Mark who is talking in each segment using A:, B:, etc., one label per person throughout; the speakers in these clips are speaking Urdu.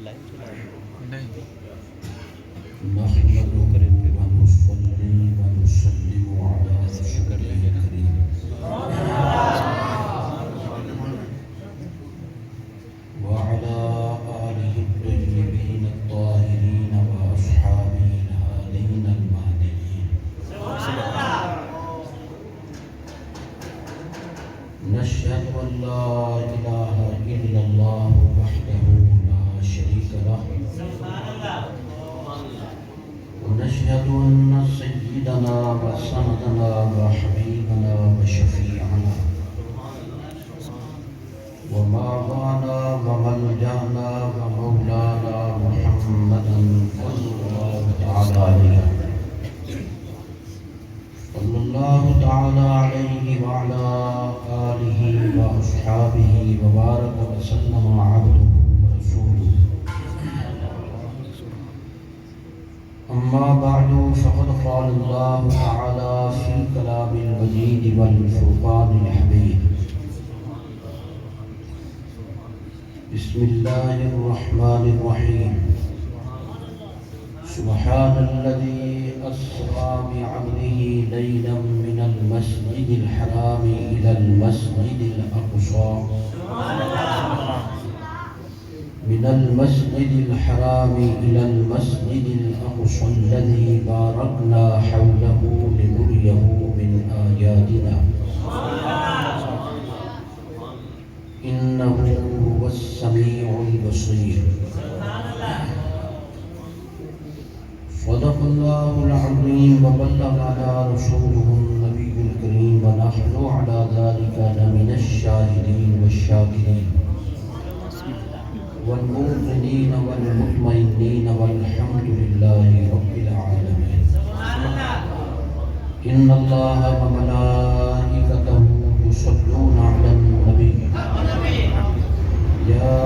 A: نحمده ونصلي ونسلم على رسوله الكريم وعلى آله الطيبين الطاهرين وأصحابه الهادين المهديين. نشهد أن لا إله إلا الله وحده لا شريك له ونشهد أن سيدنا وسندنا وحبيبنا وشفيعنا ومولانا وملجأنا ومولانا محمدا صلى الله تعالى عليه وعلى آله وأصحابه وبارك وسلم عبده ورسوله. أما بعد فقد قال الله تعالى في الكلام المجيد والفرقان الحميد: بسم الله الرحمن الرحيم. سبحان الذي أسرى بعبده ليلا من المسجد الحرام إلى المسجد الأقصى إلى المسجد الأقصى الذي باركنا حوله لنريه من آياتنا إنه هو السميع البصير. صدق الله العظيم وبلغنا رسوله النبي الكريم ونحن على ذلك لمن الشاهدين والشاكرين والمؤمنين والمطمئنين والحمد لله رب العالمين. إن الله وملائكته يصلون على النبي يا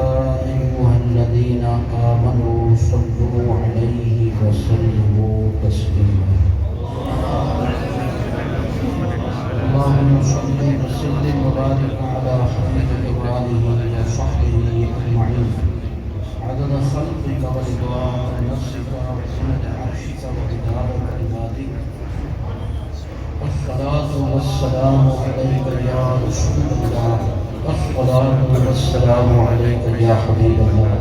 A: أيها الذين آمنوا صلوا عليه وسلموا تسليما. اللهم صل وسلم وبارك على حبيبك وآله وصحبه أجمعين عدد خلقك ورضا نفسك وزنة عرشك ومداد كلماتك. الصلاة والسلام عليك يا رسول الله، الصلاة والسلام عليك يا حبيب الله،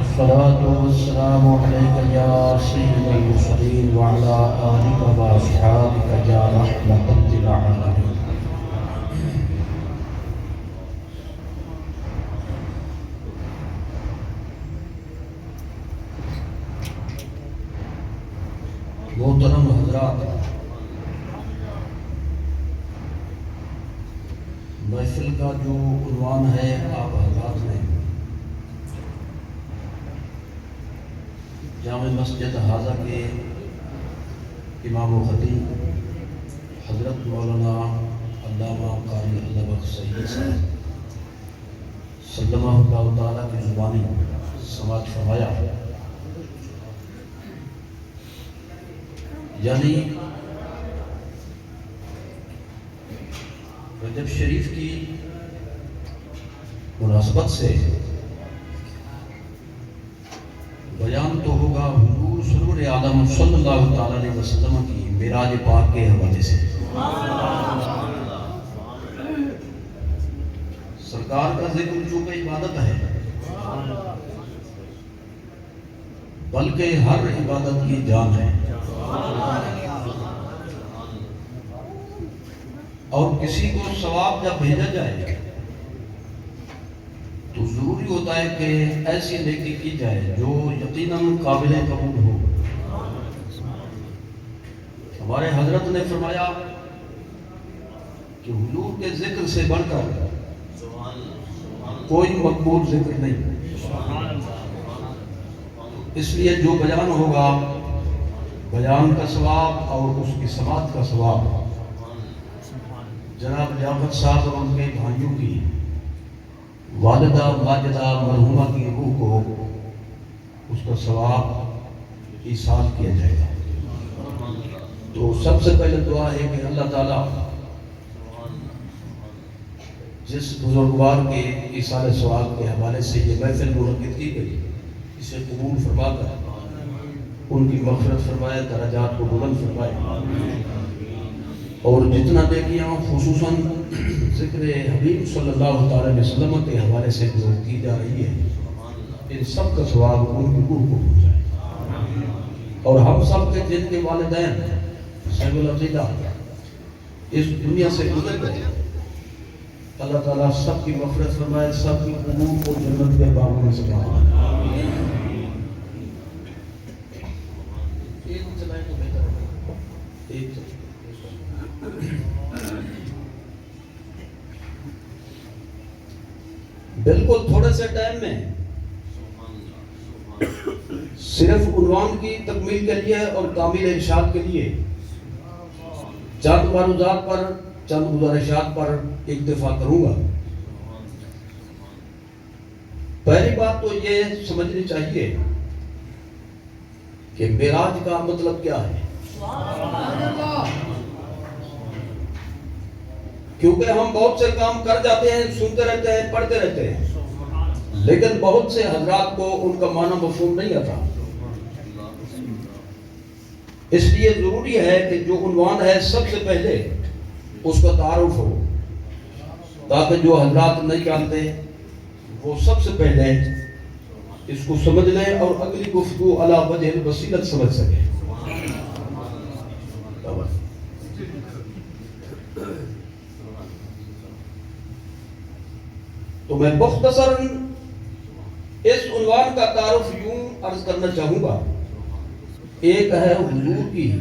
A: الصلاة والسلام عليك يا سيد المرسلين وعلى آلك وأصحابك يا رحمة للعالمين. محترم حضرات، محفل کا جو عنوان ہے آپ حضرات نے جامع مسجد حاضہ کے امام و خطیب حضرت مولانا علامہ قاری اللہ بخش سید صاحب سلمہ اللہ تعالیٰ کی زبانی سماعت فرمایا. یعنی رجب شریف کی مناسبت سے بیان تو ہوگا حضور سرور عالم صلی اللہ تعالیٰ علیہ وسلم کی معراج پاک کے حوالے سے. سرکار کا ذکر چونکہ عبادت ہے، بلکہ ہر عبادت کی جان ہے، اور کسی کو ثواب جب بھیجا جائے تو ضروری ہوتا ہے کہ ایسی نیکی کی جائے جو یقیناً قابل قبول ہو. ہمارے حضرت نے فرمایا کہ حضور کے ذکر سے بڑھ کر کوئی مقبول ذکر نہیں. اس لیے جو بیان ہوگا، بیان کا ثواب اور اس کی سماعت کا ثواب جناب لیاقت صاحب اور ان کے بھائیوں کی والدہ ماجدہ مرحومہ کی روح کو اس کا ثواب ایصال کیا جائے گا. تو سب سے پہلے دعا ہے کہ اللہ تعالیٰ جس بزرگوار کے ایصال ثواب کے حوالے سے یہ محفل منعقد کی گئی، اسے قبول فرما کر ان کی مغفرت فرمائے، درجات کو بلند فرمائے، اور جتنا دیکھیاں خصوصاً ذکر حبیب صلی اللہ تعالی علیہ وسلم کے حوالے سے جو کی جا رہی ہے، ان سب کا ثواب ان کی روح کو پہنچائے، اور ہم سب کے جن کے والدین صاحب العقیدہ اس دنیا سے گزر گئے، اللہ تعالیٰ سب کی مغفرت فرمائے، سب کی قبول کو جنت کے باغوں میں سجائے۔ بالکل تھوڑے سے ٹائم میں صرف عنوان کی تکمیل کے لیے اور کامل ارشاد کے لیے چند معروضات پر، چند گزارشات پر اکتفا کروں گا۔ پہلی بات تو یہ سمجھنی چاہیے کہ معراج کا مطلب کیا ہے، کیونکہ ہم بہت سے کام کر جاتے ہیں، سنتے رہتے ہیں، پڑھتے رہتے ہیں، لیکن بہت سے حضرات کو ان کا معنی مفہوم نہیں آتا۔ اس لیے ضروری ہے کہ جو عنوان ہے سب سے پہلے اس کا تعارف ہو، تاکہ جو حضرات نہیں جانتے وہ سب سے پہلے اس کو سمجھ لیں اور اگلی گفتگو علی وجہ البصیرت سمجھ سکیں۔ تو میں مختصراً اس عنوان کا تعارف یوں عرض کرنا چاہوں گا۔ ایک ہے حضور کی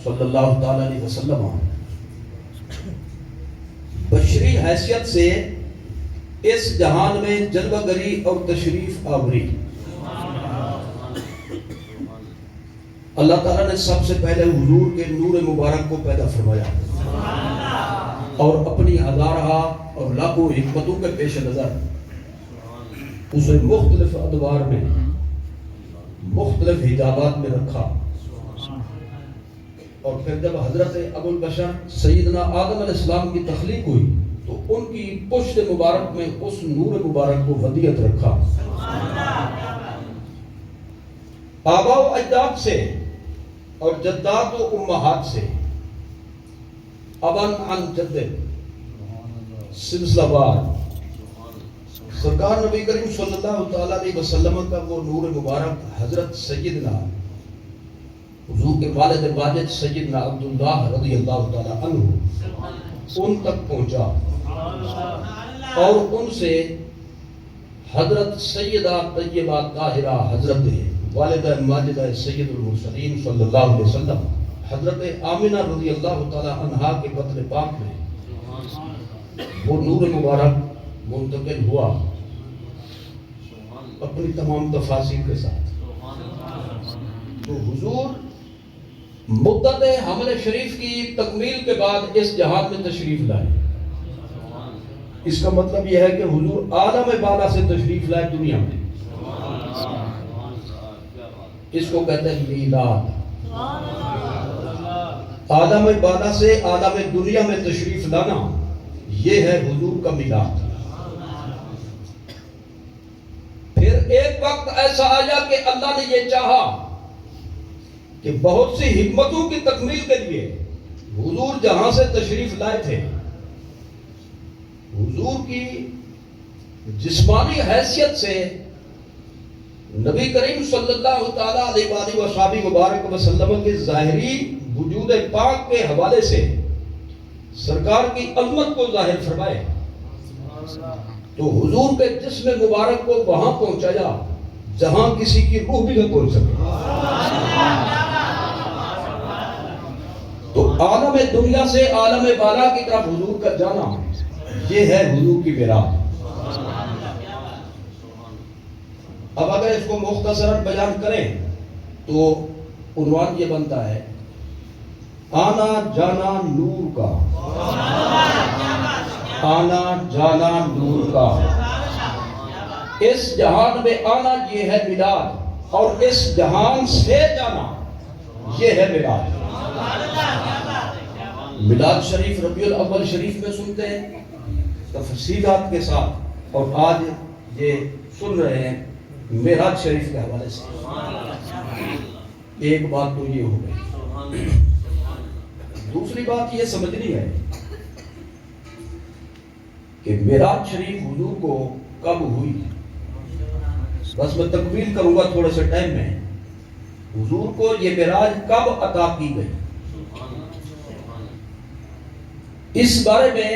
A: صلی اللہ تعالی علیہ وسلم بشری حیثیت سے اس جہان میں جلوہ گری اور تشریف آوری۔ اللہ تعالیٰ نے سب سے پہلے حضور کے نور مبارک کو پیدا فرمایا، اور اپنی ہزارہ اور لاکھوں حکمتوں کے پیش نظر اسے مختلف ادوار میں، مختلف حجابات میں رکھا، اور پھر جب حضرت ابو البشر سیدنا آدم علیہ السلام کی تخلیق ہوئی تو ان کی پشت مبارک میں اس نور مبارک کو ودیعت رکھا۔ آباء و اجداد سے اور جدات و امہات سے ابن عن جد سلسلہ وار سرکار نبی کریم صلی اللہ تعالی علیہ وسلم کا وہ نور مبارک حضرت سیدنا حضور کے والد واجد سیدنا عبداللہ رضی اللہ تعالی عنہ ان تک پہنچا، اور ان سے حضرت سیدہ طیبہ طاہرہ حضرت والدہ ماجدہ سید المرسلین صلی اللہ علیہ وسلم حضرت آمنہ رضی اللہ تعالی عنہا کے بطن پاک میں وہ نور مبارک منتقل ہوا اپنی تمام تفاصیل کے ساتھ۔ تو حضور مدت حمل شریف کی تکمیل کے بعد اس جہان میں تشریف لائے۔ اس کا مطلب یہ ہے کہ حضور عالم بالا سے تشریف لائے دنیا میں۔ اس کو کہتے ہیں میلاد۔ عالم بالا سے عالم دنیا میں تشریف لانا، یہ ہے حضور کا میلاد۔ پھر ایک وقت ایسا آیا کہ اللہ نے یہ چاہا کہ بہت سی حکمتوں کی تکمیل کے لیے حضور جہاں سے تشریف لائے تھے، حضور کی جسمانی حیثیت سے نبی کریم صلی اللہ تعالی علیہ وآلہ وصحبہ مبارک وسلم کے ظاہری وجود پاک کے حوالے سے سرکار کی عظمت کو ظاہر فرمائے، تو حضور کے جسم مبارک کو وہاں پہنچایا جہاں کسی کی روح بھی نہ پہنچ سکے۔ تو عالم دنیا سے عالم بالا کی طرف حضور کا جانا، یہ ہے حضور کی معراج۔ اب اگر اس کو مختصراً بیان کریں تو عنوان یہ بنتا ہے آنا جانا نور کا، آنا جانا نور کا۔ اس جہان میں آنا یہ ہے میلاد، اور اس جہان سے جانا یہ ہے معراج۔ میلاد شریف ربیع الاول شریف میں سنتے ہیں، تفصیلات کے ساتھ، اور آج یہ سن رہے ہیں معراج شریف کے حوالے سے۔ ایک بات تو یہ ہو گئی۔ دوسری بات یہ سمجھنی ہے کہ معراج شریف حضور کو کب ہوئی۔ بس میں تکمیل کروں گا تھوڑے سے ٹائم میں۔ حضور کو یہ معراج کب عطا کی گئی، اس بارے میں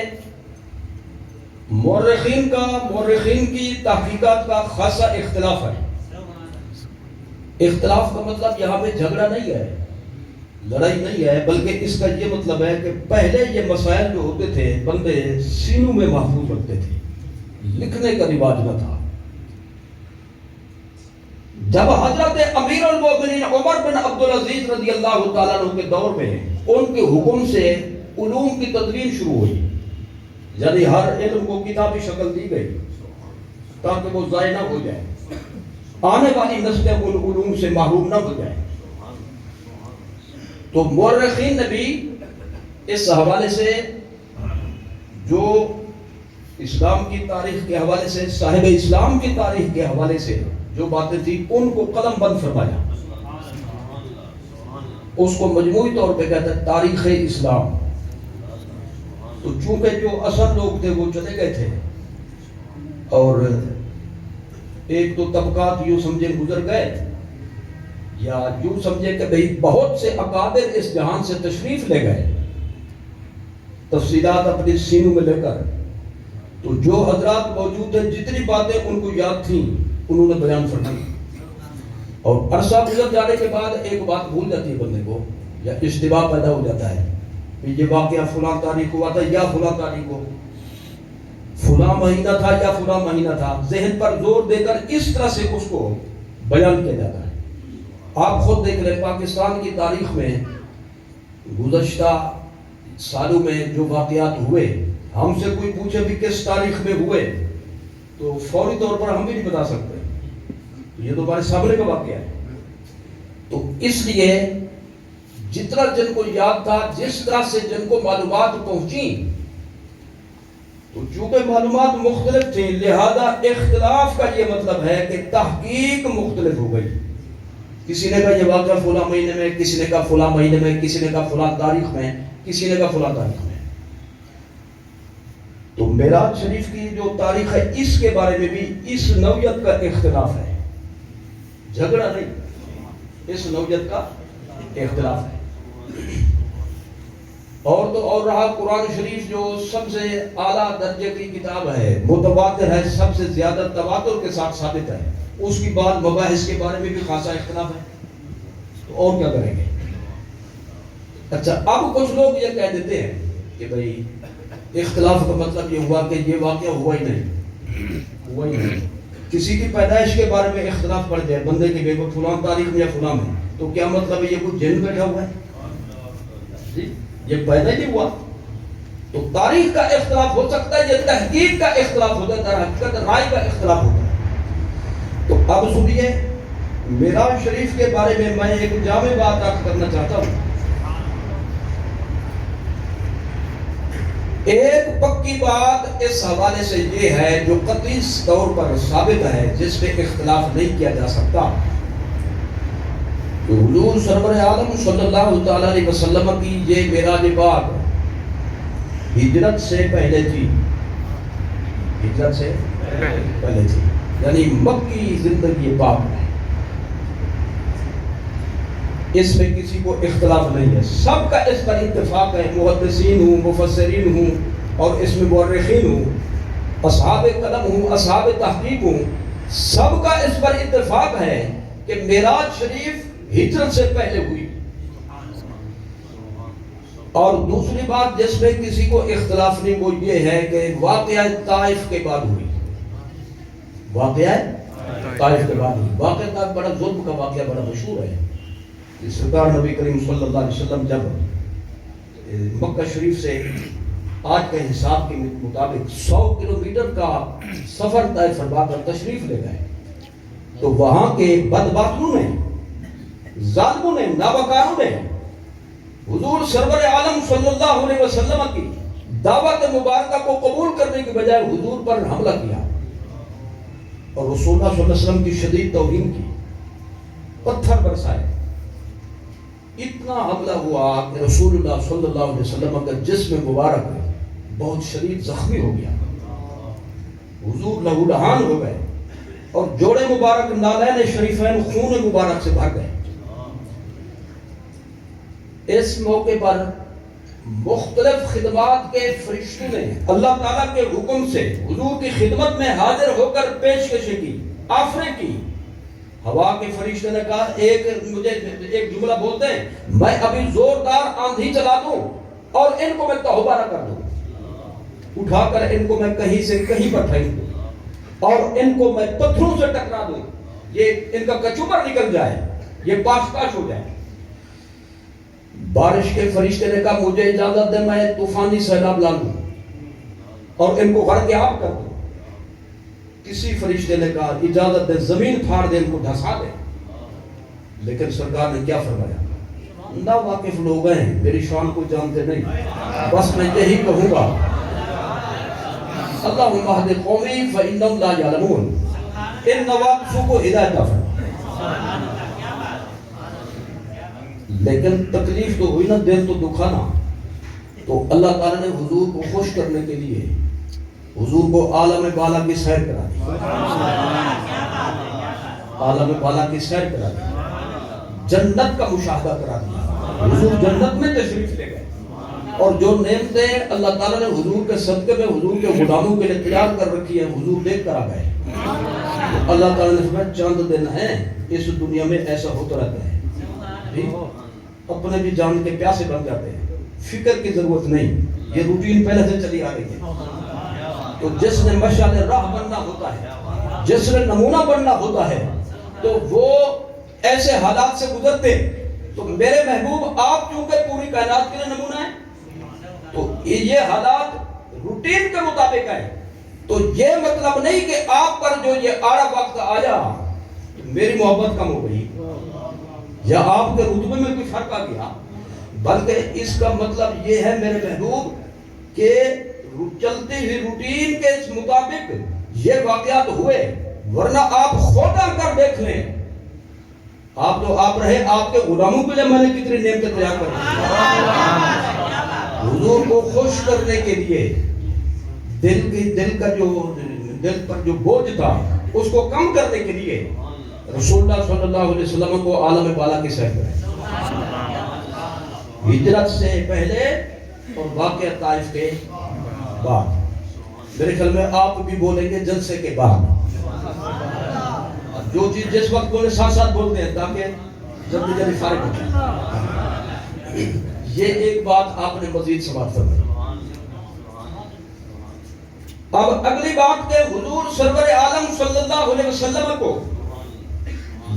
A: مورخین کی تحقیقات کا خاصا اختلاف ہے۔ اختلاف کا مطلب یہاں پہ جھگڑا نہیں ہے، لڑائی نہیں ہے، بلکہ اس کا یہ مطلب ہے کہ پہلے یہ مسائل جو ہوتے تھے بندے سینوں میں محفوظ رکھتے تھے، لکھنے کا رواج نہ تھا۔ جب حضرت امیر المومنین عمر بن عبدالعزیز رضی اللہ تعالیٰ عنہ کے دور میں ان کے حکم سے علوم کی تدوین شروع ہوئی، یعنی ہر علم کو کتابی شکل دی گئی تاکہ وہ ضائع نہ ہو جائے، آنے والی نسلیں ان علوم سے محروم نہ ہو جائیں، تو مورخین نے بھی اس حوالے سے جو اسلام کی تاریخ کے حوالے سے، صاحب اسلام کی تاریخ کے حوالے سے جو باتیں تھیں ان کو قلم بند فرمایا۔ اس کو مجموعی طور پہ کہتے ہیں تاریخ اسلام۔ تو چونکہ جو اصل لوگ تھے وہ چلے گئے تھے، اور ایک تو طبقات یوں سمجھے گزر گئے، یا یوں سمجھے کہ بھئی بہت سے اکابر اس جہان سے تشریف لے گئے تفصیلات اپنی سینوں میں لے کر، تو جو حضرات موجود ہیں جتنی باتیں ان کو یاد تھیں انہوں نے بیان فرمائی، اور عرصہ گزر جانے کے بعد ایک بات بھول جاتی ہے بندے کو، یا اشتباہ پیدا ہو جاتا ہے کہ یہ واقعہ فلاں تاریخ ہوا تھا یا فلاں تاریخ کو، فلاں مہینہ تھا یا فلاں مہینہ تھا، ذہن پر زور دے کر اس طرح سے اس کو بیان کیا جاتا ہے۔ آپ خود دیکھ لیں پاکستان کی تاریخ میں گزشتہ سالوں میں جو واقعات ہوئے، ہم سے کوئی پوچھے بھی کس تاریخ میں ہوئے تو فوری طور پر ہم بھی نہیں بتا سکتے، یہ تو ہمارے سامنے کا واقعہ ہے۔ تو اس لیے جتنا جن کو یاد تھا، جس طرح سے جن کو معلومات پہنچی، تو چونکہ معلومات مختلف تھیں لہذا اختلاف کا یہ مطلب ہے کہ تحقیق مختلف ہو گئی۔ کسی نے کہا یہ واقعہ فلاں مہینے میں، کسی نے کہا فلاں مہینے میں، کسی نے کہا فلاں تاریخ میں، کسی نے کہا فلاں تاریخ میں۔ تو معراج شریف کی جو تاریخ ہے اس کے بارے میں بھی اس نوعیت کا اختلاف ہے، جھگڑا نہیں، اس نوعیت کا اختلاف ہے۔ اور تو اور رہا قرآن شریف جو سب سے اعلیٰ درجے کی کتاب ہے، متواتر ہے، سب سے زیادہ تواتر کے ساتھ ثابت ہے، اس کی بعض مباحث کے بارے میں بھی خاصا اختلاف ہے، تو اور کیا کریں گے۔ اچھا، اب کچھ لوگ یہ کہہ دیتے ہیں کہ بھئی اختلاف کا مطلب یہ ہوا کہ یہ واقعہ ہوا ہی نہیں، کسی کی پیدائش کے بارے میں اختلاف پڑ جائے بندے کی، بے فلاں تاریخ میں یا فلاں میں، تو کیا مطلب ہے یہ کوئی جن بیٹھا ہوا ہے جی، یہ پیدا ہی نہیں ہوا۔ تو تاریخ کا اختلاف ہو سکتا ہے، یہ تحقیق کا اختلاف ہوتا ہے، در حقیقت رائے کا اختلاف ہوتا ہے۔ تو اب سنیے معراج شریف کے بارے میں میں ایک جامع بات عرض کرنا چاہتا ہوں۔ ایک پکی بات اس حوالے سے یہ ہے جو قطعی طور پر ثابت ہے، جس پہ اختلاف نہیں کیا جا سکتا، کہ حضور سرور عالم صلی اللہ تعالیٰ علیہ وسلم کی یہ معراج پاک ہجرت سے پہلے تھی، ہجرت سے پہلے تھی، یعنی مکی زندگی پاک میں، اس میں کسی کو اختلاف نہیں ہے، سب کا اس پر اتفاق ہے، محدثین ہوں، مفسرین ہوں، اور اس میں مورخین ہوں، اصحاب قلم ہوں، اصحاب تحقیق ہوں، سب کا اس پر اتفاق ہے کہ معراج شریف ہجرت سے پہلے ہوئی۔ اور دوسری بات جس میں کسی کو اختلاف نہیں وہ یہ ہے کہ واقعہ طائف کے بعد ہوئی، واقعہ طائف کے بعد ہوئی۔ واقعہ طائف بڑا ظلم کا واقعہ، بڑا مشہور ہے۔ سرکار نبی کریم صلی اللہ علیہ وسلم جب مکہ شریف سے آج کے حساب کے مطابق 100 کلومیٹر کا سفر طے فرما کر تشریف لے گئے، تو وہاں کے بدبختوں نے، ظالموں نے، نابکاروں نے حضور سرور عالم صلی اللہ علیہ وسلم کی دعوت مبارکہ کو قبول کرنے کی بجائے حضور پر حملہ کیا اور رسول اللہ صلی اللہ علیہ وسلم کی شدید توہین کی، پتھر برسائے. اتنا حملہ ہوا کہ رسول اللہ صلی اللہ علیہ وسلم کا جسم مبارک بہت شدید زخمی ہو گیا. حضور لہو لہان ہو گئے اور جوڑے مبارک نالین شریفین خون مبارک سے بھر گئے. اس موقع پر مختلف خدمات کے فرشتوں نے اللہ تعالیٰ کے حکم سے حضور کی خدمت میں حاضر ہو کر پیشکشیں کی، آفریں کی. ہوا کے فرشتے نے کہا مجھے ایک جملہ بولتے ہیں، میں ابھی زوردار آندھی چلا دوں اور ان کو میں توبہ نہ کر دوں، اٹھا کر ان کو میں کہیں سے کہیں پر پھینک دوں اور ان کو میں پتھروں سے ٹکرا دوں، یہ ان کا کچوبر نکل جائے، یہ پاش پاش ہو جائے. بارش کے فرشتے نے کہا مجھے اجازت دے میں طوفانی سیلاب لا لوں اور ان کو غرق آب کر دوں. کسی فرشتے نے کہا اجازت دے زمین پھاڑ دے، ان کو دھسا دے. لیکن سرکار نے کیا فرمایا؟ نہ واقف لوگ ہیں، میری شان کو جانتے نہیں، بس میں یہی کہوں گا اللہم اہد قومی فإنہم لا یعلمون. ان نواقفوں کو ہدایت فرما. لیکن تکلیف تو ہوئی نا، دل تو دکھا نا. تو اللہ تعالیٰ نے حضور کو خوش کرنے کے لیے حضور کو عالم بالا کی سیر کرا دی، عالم بالا کی سیر کرا دی، جنت کا مشاہدہ کرا دیا. حضور جنت میں تشریف لے گئے اور جو نعمتیں اللہ تعالیٰ نے حضور کے صدقے میں حضور کے غلاموں کے لیے تیار کر رکھی ہے حضور دیکھ کر آ گئے. تو اللہ تعالیٰ نے فرمایا چند دن ہیں اس دنیا میں ایسا ہوتا رہتا ہے، اپنے بھی جان کے پیاسے بن جاتے ہیں، فکر کی ضرورت نہیں، یہ روٹین پہلے سے چلی آ رہی ہے. تو جس نے مشعل راہ بننا ہوتا ہے، جس نے نمونہ بننا ہوتا ہے، تو وہ ایسے حالات سے گزرتے. تو میرے محبوب آپ چونکہ پوری کائنات کے لیے نمونہ ہیں، تو یہ حالات روٹین کے مطابق ہے. تو یہ مطلب نہیں کہ آپ پر جو یہ آڑا وقت آیا میری محبت کم ہو گئی یا آپ کے رتبے میں کوئی فرق آ گیا، بلکہ اس کا مطلب یہ ہے میرے محبوب کہ چلتی ہوئی روٹین کے مطابق یہ واقعات ہوئے. ورنہ آپ خود آ کر دیکھ لیں، آپ جو آپ رہے، آپ کے غلاموں کے لیے میں نے کتنی نعمتیں تیار کر دی. حضور کو خوش کرنے کے لیے دل پر جو بوجھ تھا اس کو کم کرنے کے لیے رسول اللہ صلی اللہ علیہ وسلم کو عالم بالا کی سیر کرے. ہجرت سے پہلے اور واقعہ طائف کے بعد. میرے خیال میں آپ بھی بولیں گے جلسے کے بعد. جو چیز جس وقت بولے ساتھ ساتھ بولتے ہیں تاکہ جلدی جلدی فارغ ہو جائے. یہ ایک بات آپ نے مزید سماعت فرمائی. اب اگلی بات کہ حضور سرور عالم صلی اللہ علیہ وسلم کو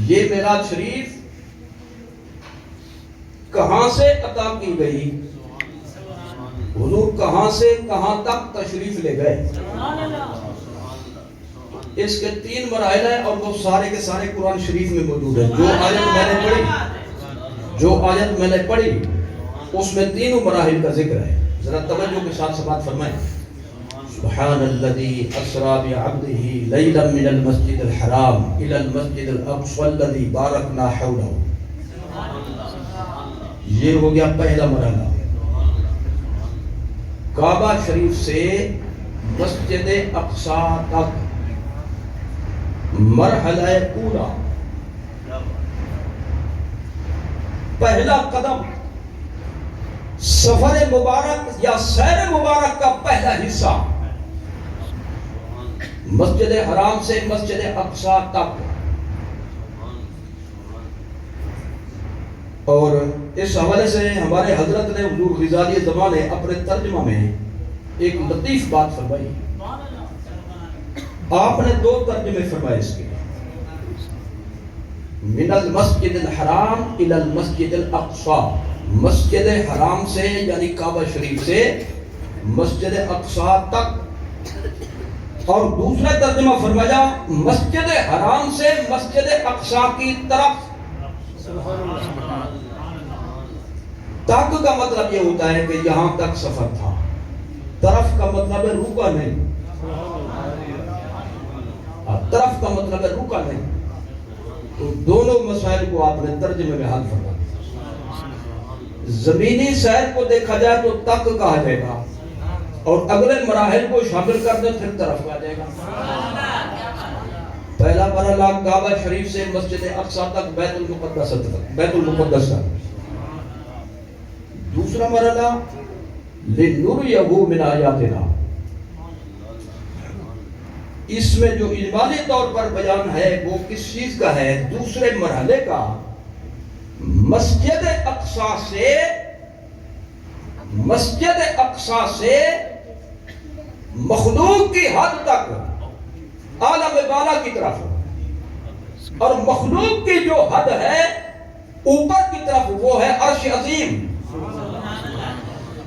A: یہ معراج شریف کہاں سے عطا کی گئی؟ حضور کہاں سے کہاں تک تشریف لے گئے؟ اس کے 3 مراحل ہیں اور وہ سارے کے سارے قرآن شریف میں موجود ہیں. جو آیت میں نے پڑھی اس میں 3 مراحل کا ذکر ہے. ذرا توجہ کے ساتھ سماعت فرمائیں. سبحان الذي اسرا بعبده ليلا من المسجد الحرام الى المسجد الاقصى الذي باركنا حوله. یہ ہو گیا پہلا مرحلہ. کعبہ شریف سے مسجد اقصی تک مرحلہ اولا، پہلا قدم، سفر مبارک یا سیر مبارک کا پہلا حصہ مسجد حرام سے مسجد اقصی تک. اور اس حوالے سے ہمارے حضرت نے حضور غزالی زمان نے اپنے ترجمہ میں ایک لطیف بات فرمائی. آپ نے 2 ترجمے فرمائے اس کے. من المسجد الحرام الى المسجد الاقصی، مسجد حرام سے یعنی کعبہ شریف سے مسجد اقصی تک. اور دوسرا ترجمہ فرمایا مسجد حرام سے مسجد اقصی کی طرف. تک کا مطلب یہ ہوتا ہے کہ یہاں تک سفر تھا. طرف کا مطلب ہے روکا نہیں، طرف کا مطلب ہے روکا نہیں. تو دونوں مسائل کو آپ نے ترجمے میں حل فرما. زمینی سیر کو دیکھا جائے تو تک کہا جائے گا، اور اگلے مراحل کو شامل کر دیں پھر طرف کہا جائے گا. پہلا مرحلہ کعبہ شریف سے مسجد اقصی تک بیت المقدس تک. دوسرا مرحلہ لنُرِيَهُ مِنْ آیاتنا. اس میں جو اجمالی طور پر بیان ہے وہ کس چیز کا ہے؟ دوسرے مرحلے کا مسجد اقصی سے مخلوق کی حد تک عالم بالا کی طرف، اور مخلوق کی جو حد ہے اوپر کی طرف وہ ہے عرش عظیم.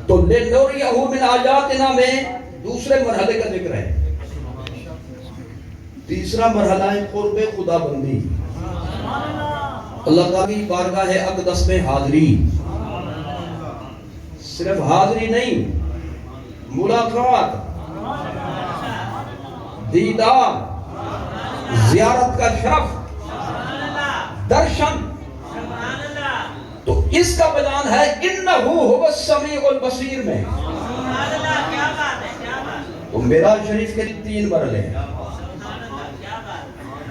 A: تو لِنُرِيَهُ مِنْ آیاتنا میں دوسرے مرحلے کا ذکر ہے. تیسرا مرحلہ ہے قرب خدا بندی، اللہ تعالیٰ کی بارگاہ اقدس میں حاضری. صرف حاضری نہیں، ملاقات، دیدار، زیارت کا شرف، درشن. تو اس کا بیان ہے انہ هو السمیع البصیر میں. تو معراج شریف کے 3 مرحلے ہیں.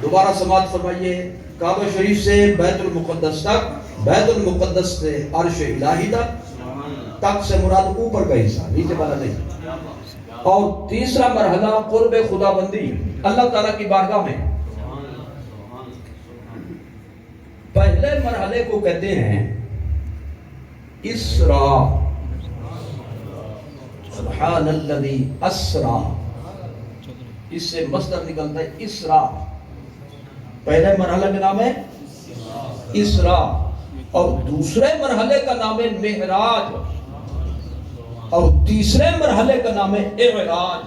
A: دوبارہ سماعت فرمائیے. کعبہ شریف سے بیت المقدس تک، بیت المقدس سے عرش الہی تک سے مراد اوپر کا حصہ، نیچے والا نہیں. اور تیسرا مرحلہ قرب خدا بندی اللہ تعالیٰ کی بارگاہ میں. پہلے مرحلے کو کہتے ہیں اسرا. سبحان الذی اسرا، اس سے مصدر نکلتا ہے اسرا. پہلے مرحلے کا نام ہے اسرا، اور دوسرے مرحلے کا نام ہے معراج، اور تیسرے مرحلے کا نام ہے اعراج.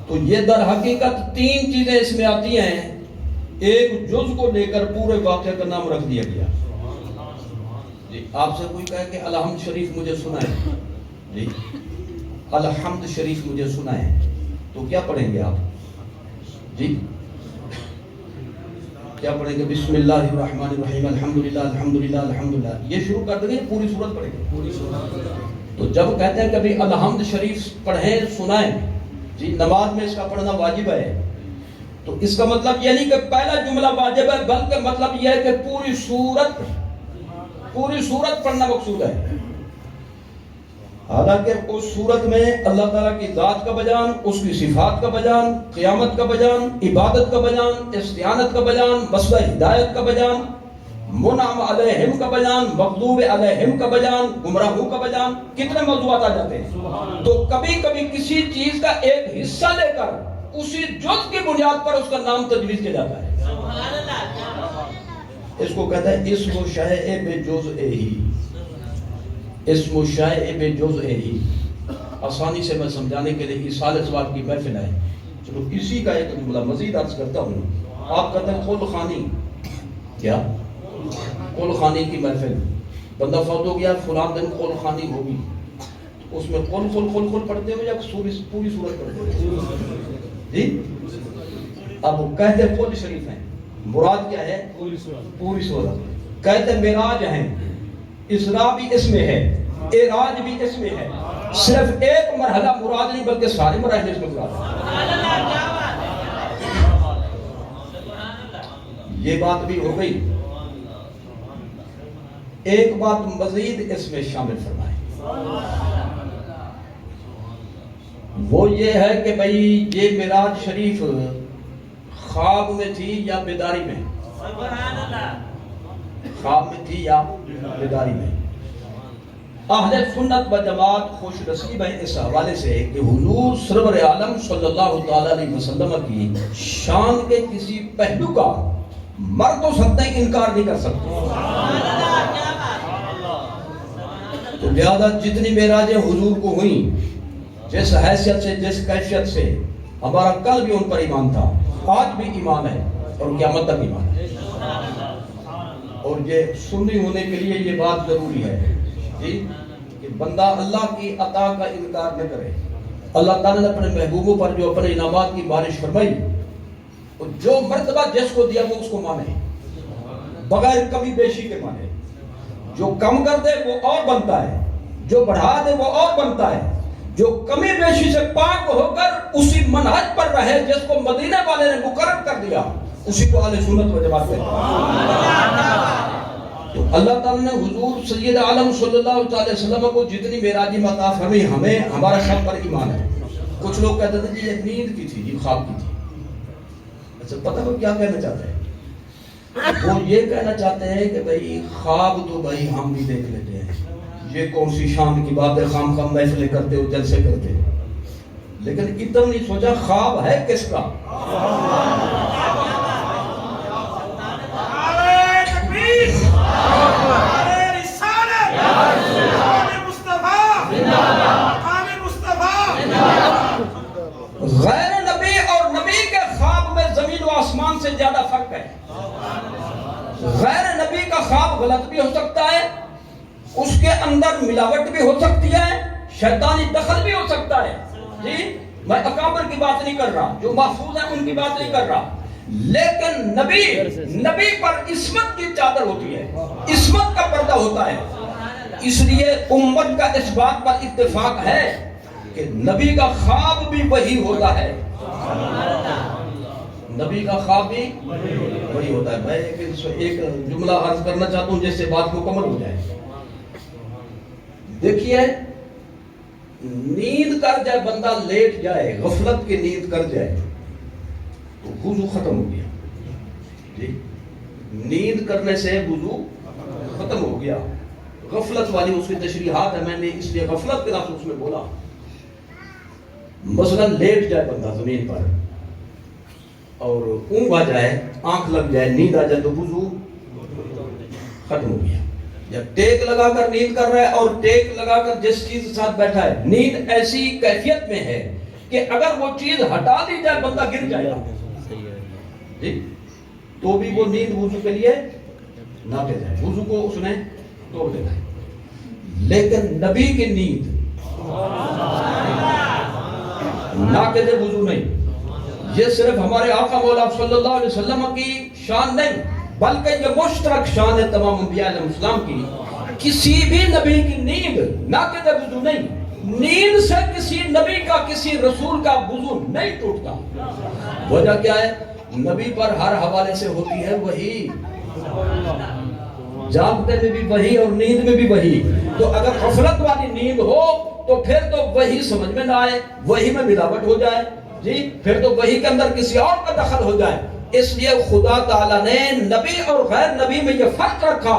A: تو یہ در حقیقت 3 چیزیں اس میں آتی ہیں. ایک جز کو لے کر پورے واقعے کا نام رکھ دیا گیا. جی آپ سے کوئی کہے کہ الحمد شریف مجھے سنائیں، جی الحمد شریف مجھے سنائیں، تو کیا پڑھیں گے آپ؟ جی کیا پڑھیں گے؟ بسم اللہ الرحمن الرحیم الحمدللہ الحمدللہ الحمدللہ، یہ شروع کر دیں گے، پوری سورت پڑھیں گے. تو جب کہتے ہیں کبھی الحمد شریف پڑھیں سنائیں، جی نماز میں اس کا پڑھنا واجب ہے، تو اس کا مطلب یہ نہیں کہ پہلا جملہ واجب ہے، بلکہ مطلب یہ ہے کہ پوری سورت پڑھنا مقصود ہے. حالانکہ اس صورت میں اللہ تعالیٰ کی ذات کا بیان، اس کی صفات کا بیان، قیامت کا بیان، عبادت کا بیان، استعانت کا بیان، مسئلہ ہدایت کا بیان، منعم علیہم کا بیان، مغضوب علیہم کا بیان، گمراہوں کا بیان، کتنے موضوعات آ جاتے ہیں. تو کبھی کبھی کسی چیز کا ایک حصہ لے کر اسی جز کی بنیاد پر اس کا نام تجویز کیا جاتا ہے. اس کو کہتا ہے اسم و شیء بجزئہ، اسم و شیء بجزئہ. آسانی سے میں سمجھانے کے لیے ایصال ثواب کی محفل ہے، چلو اسی کا ایک جملہ مزید عرض کرتا ہوں. آپ کہتے ہیں خل خانی، کیا خل خانی کی محفل، بندہ فوت ہو گیا فلان دن خل خانی ہوگی، اس میں خل خل خل خل پڑھتے ہو یا پوری سورت پڑھتے ہو؟ جی اب کہتے خل شریف ہیں، مراد کیا ہے؟ پوری سورت. کہتے معراج ہیں، اسراء بھی اس میں ہے، اعراج بھی اس میں ہے. صرف ایک مرحلہ مراد نہیں بلکہ سارے مراحل اس میں مراد ہیں. یہ بات بھی ہو گئی. ایک بات مزید اس میں شامل فرمائیں، وہ یہ ہے کہ بھئی یہ معراج شریف خواب میں تھی یا بیداری میں؟ خواب میں تھی یا بیداری میں؟ اہل سنت و جماعت خوش نصیب ہیں اس حوالے سے کہ حضور سرور عالم صلی اللہ تعالی علیہ وسلم کی شان کے کسی پہلو کا مرد و سکتے انکار نہیں کر سکتے. تو لہذا جتنی معراجیں حضور کو ہوئیں، جس حیثیت سے جس کیفیت سے، ہمارا کل بھی ان پر ایمان تھا، آج بھی ایمان ہے اور قیامت تک ایمان ہے. اور یہ سنی ہونے کے لیے یہ بات ضروری ہے جی کہ کہ بندہ اللہ کی عطا کا انکار نہ کرے. اللہ تعالیٰ نے اپنے محبوبوں پر جو اپنے انعامات کی بارش فرمائی، جو مرتبہ جس کو دیا وہ اس کو مانے بغیر کمی بیشی کے مانے. جو کم کر دے وہ اور بنتا ہے، جو بڑھا دے وہ اور بنتا ہے. جو کمی بیشی سے پاک ہو کر اسی منہج پر رہے جس کو مدینے والے نے مقرر کر دیا، اسی کو اہل سنت و جماعت کہتے ہیں. تو اللہ تعالیٰ نے حضور سید عالم صلی اللہ علیہ وسلم کو جتنی معراجی عطا فرمائی، ہمیں ہمارا سب پر ایمان ہے. کچھ لوگ کہتے تھے یہ نیند کی تھی، یہ خواب کی تھی. اچھا پتہ وہ کیا کہنا چاہتے ہیں؟ وہ یہ کہنا چاہتے ہیں کہ بھئی خواب تو بھئی ہم بھی دیکھ لیتے ہیں، یہ کون سی شان کی بات ہے، خام خام محفلیں کرتے ہو، جلسے کرتے ہو. لیکن اتنا نہیں سوچا خواب ہے کس کا. غیر نبی اور نبی کے خواب میں زمین و آسمان سے زیادہ فرق ہے. غیر نبی کا خواب غلط بھی ہو سکتا ہے، اس کے اندر ملاوٹ بھی ہو سکتی ہے، شیطانی دخل بھی ہو سکتا ہے. جی میں اکابر کی بات نہیں کر رہا، جو محفوظ ہیں ان کی بات نہیں کر رہا. لیکن نبی پر عصمت کی چادر ہوتی ہے، عصمت کا پردہ ہوتا ہے. اس لیے امت کا اس بات پر اتفاق ہے کہ نبی کا خواب بھی وہی ہوتا ہے. نبی کا خواب بھی وہی ہوتا ہے. میں ایک جملہ عرض کرنا چاہتا ہوں جس سے بات مکمل ہو جائے. دیکھیے نیند کر جائے، بندہ لیٹ جائے، غفلت کی نیند کر جائے تو وضو ختم ہو گیا. جی نیند کرنے سے وضو ختم ہو گیا. غفلت والی اس کی تشریحات ہے، میں نے اس لیے غفلت کے لفظ اس میں بولا. مثلا لیٹ جائے بندہ زمین پر اور اونگ آ جائے، آنکھ لگ جائے، نیند آ جائے تو وضو ختم ہو گیا. یا ٹیک لگا کر نیند کر رہا ہے اور ٹیک لگا کر جس چیز کے ساتھ بیٹھا ہے، نیند ایسی کیفیت میں ہے کہ اگر وہ چیز ہٹا دی جائے بندہ گر جائے گا. جی تو بھی وہ نیند وضو کے لیے ناقص ہے، وضو کو اس نے توڑ دینا ہے. لیکن نبی کی نیند ناقص وضو نہیں. یہ صرف ہمارے آقا مولا صلی اللہ علیہ وسلم کی شان نہیں، بلکہ یہ مشترک شان ہے تمام انبیاء علیہ السلام کی. کسی بھی نبی کی نیند ناقص وضو نہیں. نیند سے کسی نبی کا، کسی رسول کا وضو نہیں ٹوٹتا. وجہ کیا ہے؟ نبی پر ہر حوالے سے ہوتی ہے وہی، جاگتے میں بھی وہی اور نیند میں بھی وہی. تو اگر غفلت والی نیند ہو تو پھر تو وہی سمجھ میں نہ آئے، وہی میں ملاوٹ ہو جائے. جی پھر تو وہی کے اندر کسی اور کا دخل ہو جائے. اس لیے خدا تعالیٰ نے نبی اور غیر نبی میں یہ فرق رکھا.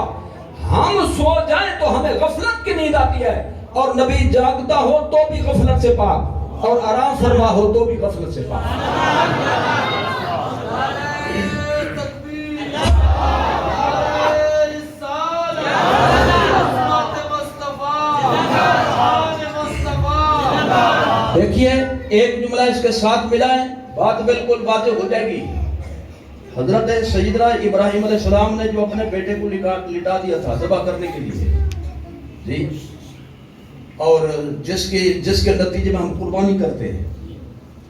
A: ہم سو جائیں تو ہمیں غفلت کی نیند آتی ہے، اور نبی جاگتا ہو تو بھی غفلت سے پاک، اور آرام فرما ہو تو بھی غفلت سے پاک. دیکھیے ایک جملہ اس کے ساتھ ملائیں، بات بالکل واضح ہو جائے گی. حضرت سیدنا ابراہیم علیہ السلام نے جو اپنے بیٹے کو لٹا دیا تھا ذبح کرنے کے لیے، جی اور جس کے نتیجے میں ہم قربانی کرتے ہیں،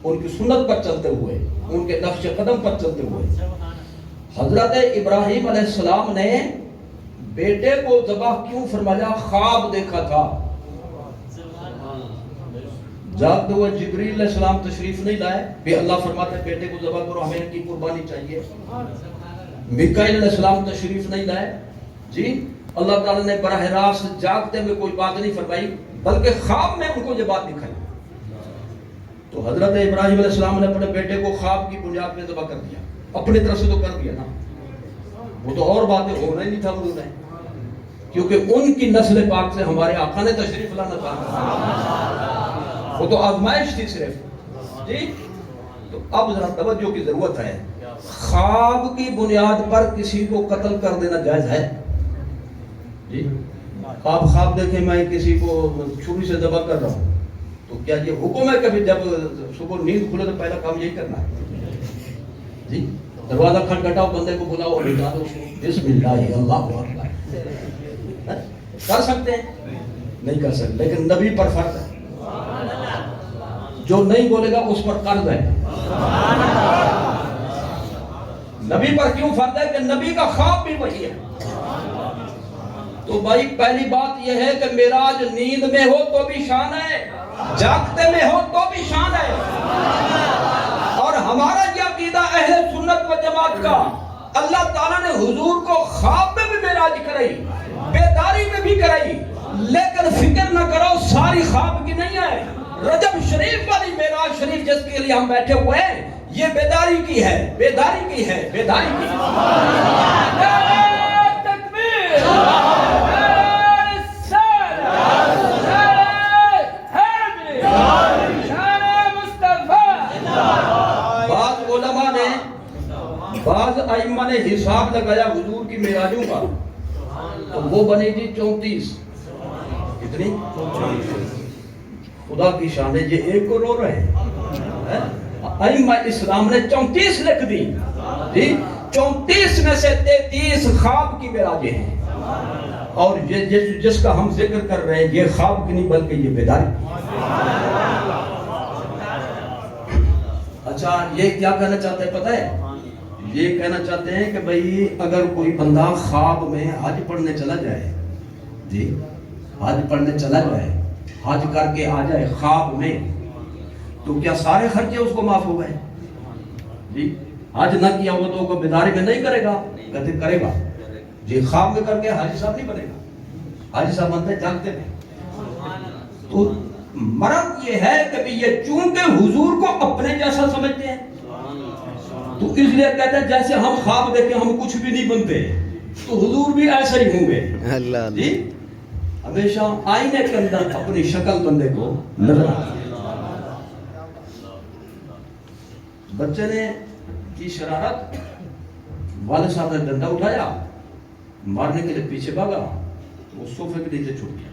A: ان کی سنت پر چلتے ہوئے، ان کے نقش قدم پر چلتے ہوئے، حضرت ابراہیم علیہ السلام نے بیٹے کو ذبح کیوں فرمایا؟ خواب دیکھا تھا. جاگتے ہوئے جبریل علیہ السلام تشریف نہیں لائے کہ اللہ فرماتے ہیں بیٹے کو ذبح کرو، ہمیں ان کی قربانی چاہیے. میکائیل علیہ السلام تشریف نہیں لائے. جی اللہ تعالیٰ نے براہ راست جاگتے میں کوئی بات نہیں فرمائی، بلکہ خواب میں ان کو یہ بات دکھائی. تو حضرت ابراہیم علیہ السلام نے اپنے بیٹے کو خواب کی بنیاد میں ذبح کر دیا. اپنی طرف سے تو کر دیا نا، وہ تو اور باتیں ہونا ہی نہیں تھا انہوں نے، کیونکہ ان کی نسل پاک سے ہمارے آقا نے تشریف لانا تھا. وہ تو آزمائش تھی صرف. جی تو اب ذرا توجہ کی ضرورت ہے. خواب کی بنیاد پر کسی کو قتل کر دینا جائز ہے؟ جی آپ خواب دیکھیں میں کسی کو چھری سے ذبح کر رہا ہوں تو کیا یہ حکم ہے کہ جب صبح نیند کھلے تو پہلا کام یہی کرنا ہے؟ جی دروازہ کھٹکھٹاؤ، بندے کو بلاؤ اور بسم اللہ اللہ اکبر کر سکتے ہیں. نہیں کر سکتے، لیکن نبی پر فرض ہے، جو نہیں بولے گا اس پر قرض ہے۔ نبی پر کیوں فرض ہے؟ کہ نبی کا خواب بھی وہی ہے۔ تو بھائی پہلی بات یہ ہے کہ معراج نیند میں ہو تو بھی شان ہے، جاگتے میں ہو تو بھی شان ہے۔ اور ہمارا یہ عقیدہ اہل سنت و جماعت کا، اللہ تعالیٰ نے حضور کو خواب میں بھی معراج کرائی، بیداری میں بھی کرائی، لیکن فکر نہ کرو ساری خواب کی نہیں ہے۔ رجب شریف والی معراج شریف جس کے لیے ہم بیٹھے ہوئے ہیں، یہ بیداری کی ہے، بیداری کی ہے، بیداری کی ہے۔ بعض ائمہ نے حساب لگایا حضور کی معراجوں کا، تو وہ بنی تھی 34۔ کتنی؟ خدا کی شان ہے، یہ ایک کو رو رہے ہیں۔ ائمہ اسلام نے 34 لکھ دی جی، 34 میں سے 33 خواب کی معراجیں ہیں، اور یہ جس کا ہم ذکر کر رہے ہیں یہ خواب کی نہیں بلکہ یہ بیداری۔ اچھا یہ کیا کہنا چاہتے ہیں پتہ ہے؟ یہ کہنا چاہتے ہیں کہ بھئی اگر کوئی بندہ خواب میں حج پڑھنے چلا جائے، جی حج پڑھنے چلا جائے، حج کر کے آ جائے خواب میں، تو کیا سارے خرچے اس کو معاف ہو گئے؟ جی حج نہ کیا ہو تو بیداری میں نہیں کرے گا؟ کہتے کرے گا جی، خواب میں کر کے حاجی صاحب نہیں بنے گا، حاجی صاحب بنتے جاگتے میں۔ تو مرض یہ ہے کہ یہ چونکہ حضور کو اپنے جیسا سمجھتے ہیں، تو اس لیے کہتے ہیں جیسے ہم خواب دیکھیں ہم کچھ بھی نہیں بنتے، تو حضور بھی ایسا ہی ہوں گے۔ جی ہمیشہ آئینے کے اندر اپنی شکل بندے کو نظر آتی ہے۔ بچے نے کی شرارت، والد صاحب نے ڈنڈا اٹھایا، مارنے کے لیے پیچھے بھاگا، وہ صوفے کے نیچے چھپ گیا۔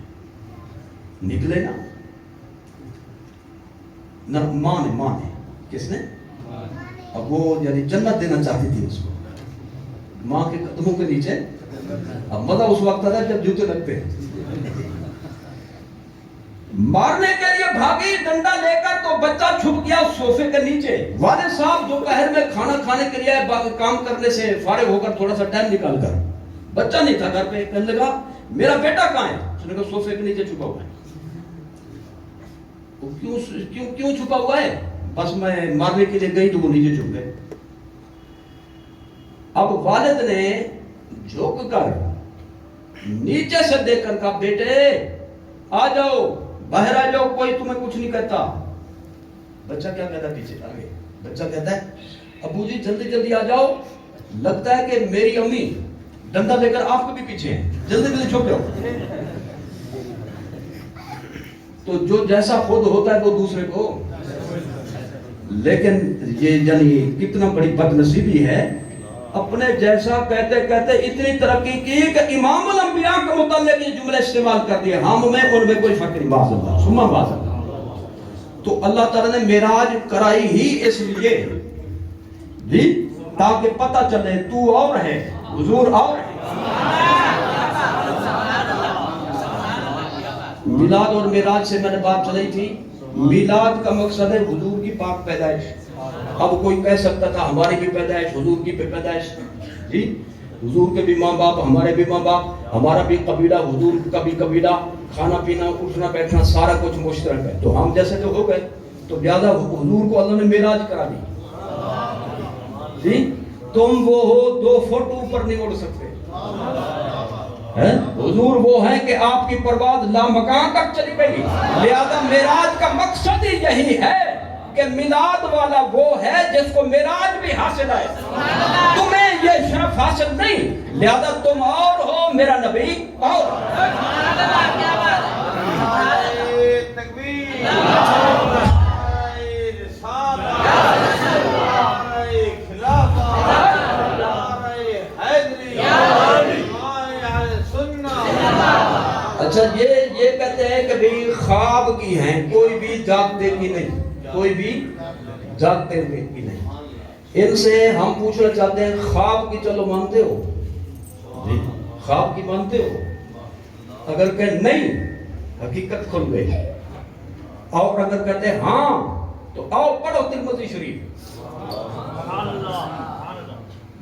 A: نکلے نا ماں نے کس نے؟ اب وہ یعنی جنت دینا چاہتی تھی اس کو، ماں کے قدموں کے نیچے۔ اب مزہ اس وقت آتا جب جوتے لگتے ہیں۔ مارنے کے لیے بھاگی ڈنڈا لے کر، تو بچہ چھپ گیا صوفے کے نیچے۔ والد صاحب دوپہر میں کھانا کھانے کے لیے کام کرنے سے فارغ ہو کر تھوڑا سا ٹائم نکال کر، بچہ نہیں تھا گھر پہ، کہنے لگا میرا بیٹا کہاں ہے؟ اس نے کہا صوفے کے نیچے چھپا ہوا ہے۔ کیوں چھپا ہوا ہے؟ بس میں مارنے کے لیے گئی تو وہ نیچے چھپ گئے۔ اب والد نے جھک کر نیچے سے دیکھ کر کہا بیٹے آ جاؤ، باہر آ جاؤ، کوئی تمہیں کچھ نہیں کہتا۔ بچہ کیا کہتا ہے پیچھے آگے؟ بچہ کہتا ہے ابو جی جلدی جلدی آ جاؤ، لگتا ہے کہ میری امی ڈنڈا لے کر آپ کو بھی پیچھے ہیں، جلدی جلدی چھپ جاؤ۔ تو جو جیسا خود ہوتا ہے وہ دوسرے کو، لیکن یہ یعنی کتنا بڑی بد نصیبی ہے، اپنے جیسا کہتے کہتے اتنی ترقی کی کہ امام الانبیاء کے متعلق یہ جملے استعمال کر دیے، ہم میں ان میں کوئی فرق نہیں، باز اللہ سما باز اللہ۔ تو اللہ تعالیٰ نے معراج کرائی ہی اس لیے جی تاکہ پتہ چلے تو اور ہے، حضور اور ہے۔ میلاد اور معراج سے میں نے بات چلائی تھی، میلاد کا مقصد ہے حضور کی پاک پیدائش۔ اب کوئی کہہ سکتا تھا ہماری بھی پیدائش، حضور کی بھی پیدائش، جی حضور کے بھی ماں باپ، ہمارے بھی ماں باپ، ہمارا بھی قبیلہ، حضور کا بھی قبیلہ، کھانا پینا اٹھنا بیٹھنا سارا کچھ مشترک ہے، تو ہم جیسے تو ہو گئے، تو لہٰذا حضور کو اللہ نے معراج کرا دی۔ جی تم وہ ہو 2 فٹ اوپر نہیں اڑ سکتے، حضور وہ ہیں کہ آپ کی پرواز لامکان تک چلی گئی، لہذا معراج کا مقصد ہی یہی ہے کہ میلاد والا وہ ہے جس کو معراج بھی حاصل ہے، تمہیں یہ شرف حاصل نہیں، لہذا تم اور ہو، میرا نبی اور۔ اچھا یہ کہتے ہیں کہ بھی خواب کی ہیں، کوئی بھی جاگتے کی نہیں، کوئی بھی جاگتے کی نہیں۔ ان سے ہم پوچھنا چاہتے ہیں خواب کی چلو مانتے ہو؟ خواب کی مانتے ہو؟ اگر کہ نہیں
B: حقیقت کھل گئی. اور اگر کہتے ہیں ہاں تو آؤ پڑھو ترمذی شریف.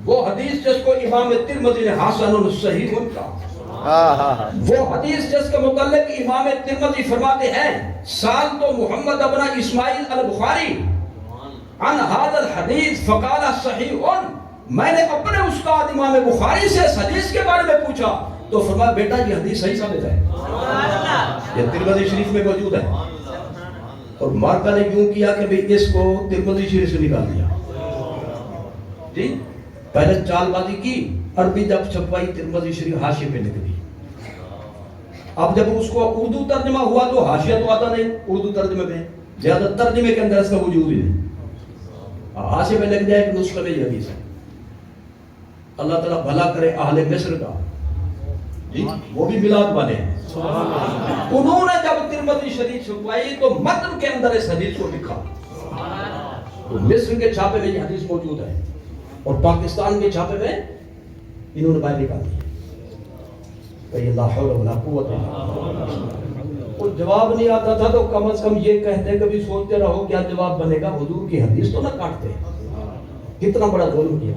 B: وہ حدیث جس کو امام ترمذی نے حسن صحیح کہا، وہ حدیث جس کے متعلق امام ترمذی فرماتے ہیں سال تو محمد ابن اسماعیل البخاری عن هذا الحدیث فقال صحیح. میں نے اپنے استاد امام بخاری سے اس حدیث کے بارے میں پوچھا تو فرمایا بیٹا یہ حدیث صحیح ثابت ہے، یہ ترمذی شریف میں موجود ہے. اور مارکا نے کیوں کیا کہ بھئی اس کو ترمذی شریف سے نکال دیا. جی پہلے چال بازی کی، عربی جب چھپوائی ترمذی شریف حاشیے پہ لکھ دی. اب جب اس کو اردو ترجمہ ہوا تو حاشیہ تو آتا نہیں اردو ترجمے میں، زیادہ ترجمے کے اندر اس کا وجود ہی نہیں. حاشیے پہ لکھ جائے کہ نسخے میں یہ حدیث ہے. اللہ تعالیٰ بھلا کرے اہل مصر کا، جی وہ بھی میلاد والے ہیں. انہوں نے جب ترمذی شریف چھپوائی تو متن کے اندر اس حدیث کو لکھا. تو مصر کے چھاپے میں یہ حدیث موجود ہے اور پاکستان کے چھاپے میں انہوں نے باہر نکال دی. کہ لا حول ولا قوت الا باللہ. اور جواب نہیں آتا تھا تو کم از کم یہ کہتے کبھی سوچتے رہو کیا جواب بنے گا. حضور کی حدیث تو نہ کاٹتے. کتنا بڑا ظلم کیا.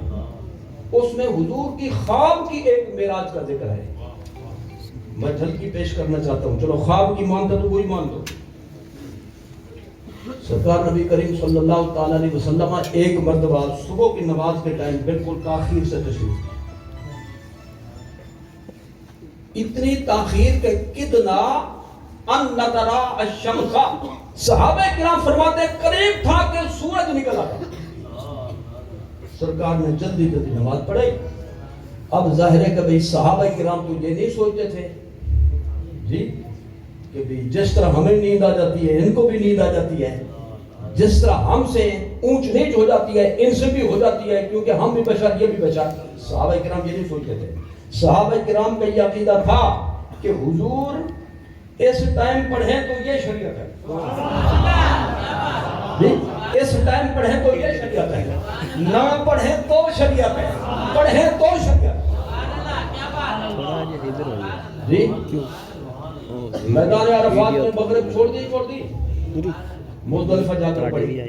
B: اس میں حضور کی خواب کی ایک معراج کا ذکر ہے. میں جھلکی پیش کرنا چاہتا ہوں. چلو خواب کی مانتا تو وہی مان دو. سرکار نبی کریم صلی اللہ تعالی علیہ وسلم ایک مرتبہ صبح کی نماز کے ٹائم بالکل تاخیر سے تشریف. اتنی تاخیر کہ کدنا ان نترا الشمس. صحابہ کرام فرماتے قریب تھا کہ سورج نکل آتا. سرکار نے جلدی جلدی نماز پڑھی. اب ظاہر ہے کہ بھئی صحابہ کرام تو یہ نہیں سوچتے تھے جی کہ بھئی جس طرح ہمیں نیند آ جاتی ہے ان کو بھی نیند آ جاتی ہے، جس طرح ہم سے اونچ نیچ ہو جاتی ہے ان سے بھی ہو جاتی ہے، کیونکہ ہم بھی بشر یہ بھی بشر. صحابہ کرام یہ نہیں سوچتے تھے. صحابہ کرام کا یہ عقیدہ تھا کہ حضور اس ٹائم پڑھیں تو یہ شریعت ہے، اس ٹائم پڑھیں تو یہ شریعت ہے، نہ پڑھیں تو شریعت ہے، پڑھیں تو شریعت ہے. جی میدان عرفات میں مغرب چھوڑ دی مزدلفہ جا کر پڑھی،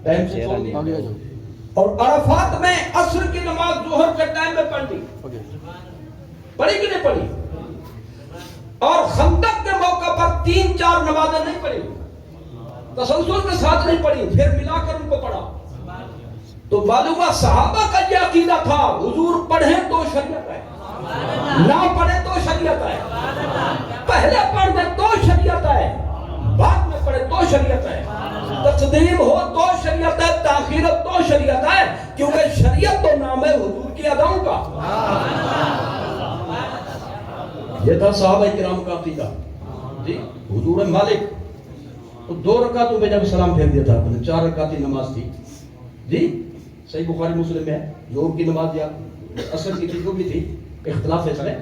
B: ٹائم سے چھوڑ دی. اور عرفات میں عصر کی نماز ظہر کے ٹائم میں پڑھ دی. پڑھی کہ نہیں پڑھی؟ اور خندق کے موقع پر 3-4 نمازیں نہیں پڑھی، تسلسل کے ساتھ نہیں پڑھی، پھر ملا کر ان کو پڑھا. تو معلوم ہے صحابہ کا یہ عقیدہ تھا حضور پڑھیں تو شریعت ہے، نہ پڑھیں تو شریعت ہے. پہلے پڑھ دیں تو شریعت ہے، بعد میں پڑھیں تو شریعت ہے. تقدیم ہو تو شریعت ہے، تاخیر ہو تو شریعت ہے، کیونکہ شریعت تو نام ہے حضور کی اداؤں کا. یہ تھا صحابہ کرام کا عقیدہ. جی حضور مالک تو 2 رکعتوں میں جب سلام پھیر دیا تھا، 4 رکعت کی نماز تھی. جی صحیح بخاری مسلم میں ظہر کی نماز یا عصر کی تھی، جو بھی تھی اختلاف ہے اس میں.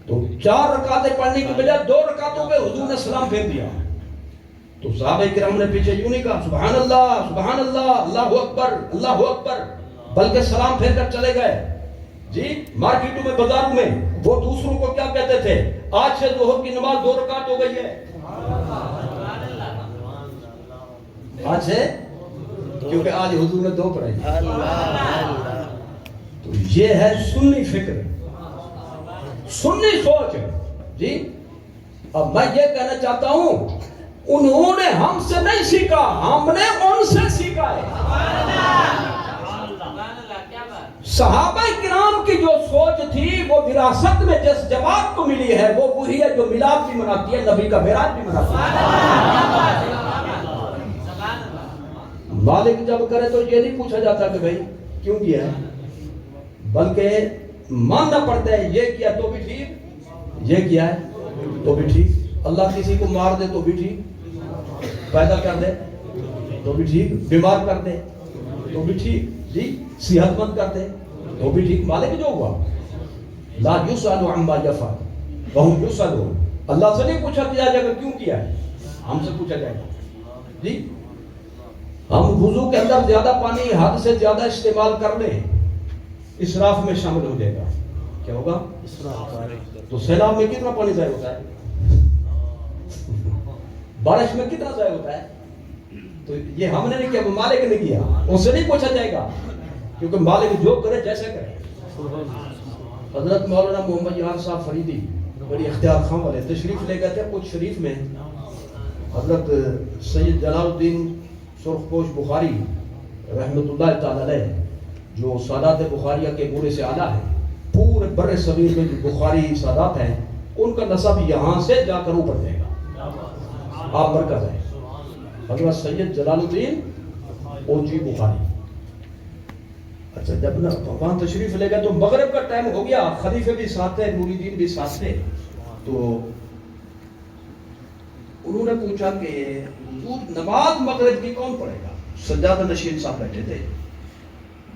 B: تو 4 رکعتیں پڑھنے کی بجائے 2 رکعتوں پہ حضور نے سلام پھیر دیا. تو صحابہ کرام نے پیچھے یوں نہیں کہا سبحان اللہ سبحان اللہ اللہ اکبر اللہ اکبر، بلکہ سلام پھیر کر چلے گئے. جی مارکیٹوں میں بازاروں میں وہ دوسروں کو کیا کہتے تھے؟ آج سے ظہر کی نماز 2 رکعت ہو گئی ہے. آج سے کیونکہ آج حضور نے 2 پڑھائی. تو یہ ہے سنی فکر، سنی سوچ. جی اب میں یہ کہنا چاہتا ہوں انہوں نے ہم سے نہیں سیکھا، ہم نے ان سے سیکھا ہے. صحابہ کرام کی جو سوچ تھی وہ وراثت میں جس جماعت کو ملی ہے وہ وہی ہے جو میلاد بھی مناتی ہے، نبی کا معراج بھی مناتی ہے. مالک جب کرے تو یہ نہیں پوچھا جاتا کہ بھئی کیوں کیا ہے، بلکہ ماننا پڑتا ہے یہ کیا تو بھی ٹھیک، یہ کیا ہے تو بھی ٹھیک. اللہ کسی کو مار دے تو بھی ٹھیک، پیدا کر دے تو بھی ٹھیک، بیمار کر دے تو بھی ٹھیک، جی صحت مند کر دے تو بھی ٹھیک. مالک جو ہوا لا یسأل عما یفعل وهم یسألون. اللہ سے نہیں پوچھا کیا جائے گا کیوں کیا ہے، ہم سے پوچھا جائے گا. جی ہم وضو کے اندر زیادہ پانی حد سے زیادہ استعمال کر لیں اسراف میں شامل ہو جائے گا. کیا ہوگا؟ تو سیلاب میں کتنا پانی ضائع ہوتا ہے؟ بارش میں کتنا ضائع ہوتا ہے؟ تو یہ ہم نے نہیں کیا، وہ مالک نے کیا، اس سے نہیں پوچھا جائے گا، کیونکہ مالک جو کرے جیسے کرے۔ حضرت مولانا محمد یار صاحب فریدی بڑی اختیار خان والے تشریف لے گئے تھے کچھ شریف میں، حضرت سید جلال الدین سرخ پوش بخاری رحمۃ اللہ تعالی علیہ جو سادات بخاریہ کے بورے سے اعلیٰ ہیں، پورے بر صغیر میں جو بخاری سادات ہیں ان کا نسب یہاں سے جا کر اوپر جائے گا، آپ مرکز ہے حضرت سید جلال الدین اوجی بخاری۔ اچھا جب وہاں تشریف لے گئے تو مغرب کا ٹائم ہو گیا، خلیفے بھی ساتھ تھے، مریدین بھی ساتھ تھے، تو انہوں نے پوچھا کہ حضور نماز مغرب کی کون پڑھے گا؟ سجادہ نشین صاحب بیٹھے تھے،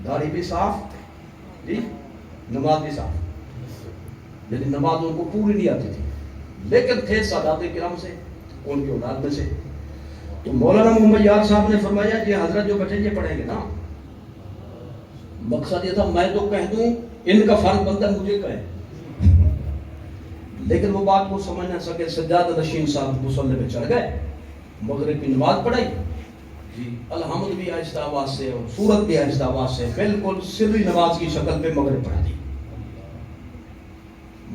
B: داڑھی بھی صاف جی، نماز بھی صاف، لیکن نماز ان کو پوری نہیں آتی تھی، لیکن تھے سادات کرام سے، ان کی اولاد میں سے۔ تو مولانا محمد یار صاحب نے فرمایا یہ حضرت جو بیٹھے یہ پڑھیں گے نا، مقصد یہ تھا میں تو کہہ دوں ان کا فرض بنتا ہے مجھے کہیں، لیکن وہ بات کو سمجھ نہ سکے، سجادہ نشین صاحب مصلی پہ چڑھ گئے، مغرب کی نماز پڑھائی جی، الحمد بھی آہستہ آواز سے اور سورت بھی آہستہ آواز سے، بالکل سری نماز کی شکل پہ مغرب پڑھا دی۔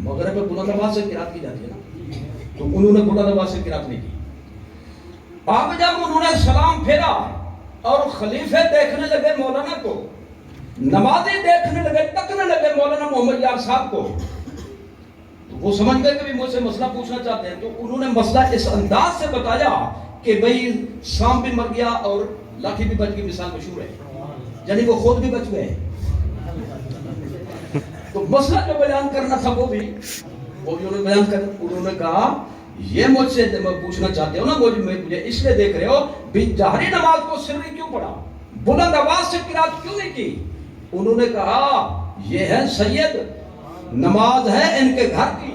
B: مغرب پہ بلند آواز سے قرات کی جاتی ہے نا، تو انہوں نے بلند آواز سے قرات نہیں کی۔ اب جب انہوں نے سلام پھیرا اور خلیفے دیکھنے لگے مولانا کو، نمازی دیکھنے لگے، تکنے لگے مولانا محمد یار صاحب کو، تو وہ سمجھ گئے کہ مجھ سے مسئلہ پوچھنا چاہتے ہیں، تو انہوں نے مسئلہ اس انداز سے بتایا کہ بھئی سام بھی مر گیا اور لاٹھی بھی بچ گئی، مثال مشہور ہے، یعنی وہ خود بھی بچ گئے۔ تو مسئلہ جو بیان کرنا تھا وہ بھی انہوں نے بیان کر، انہوں نے کہا یہ مجھ سے پوچھنا چاہتے ہو نا، مجھے اس لیے دیکھ رہے ہو بھی جہری نماز کو سری کیوں پڑھا، بلند آواز سے قرات کیوں نہیں کی؟ انہوں نے کہا یہ ہے سید، نماز ہے ان کے گھر کی،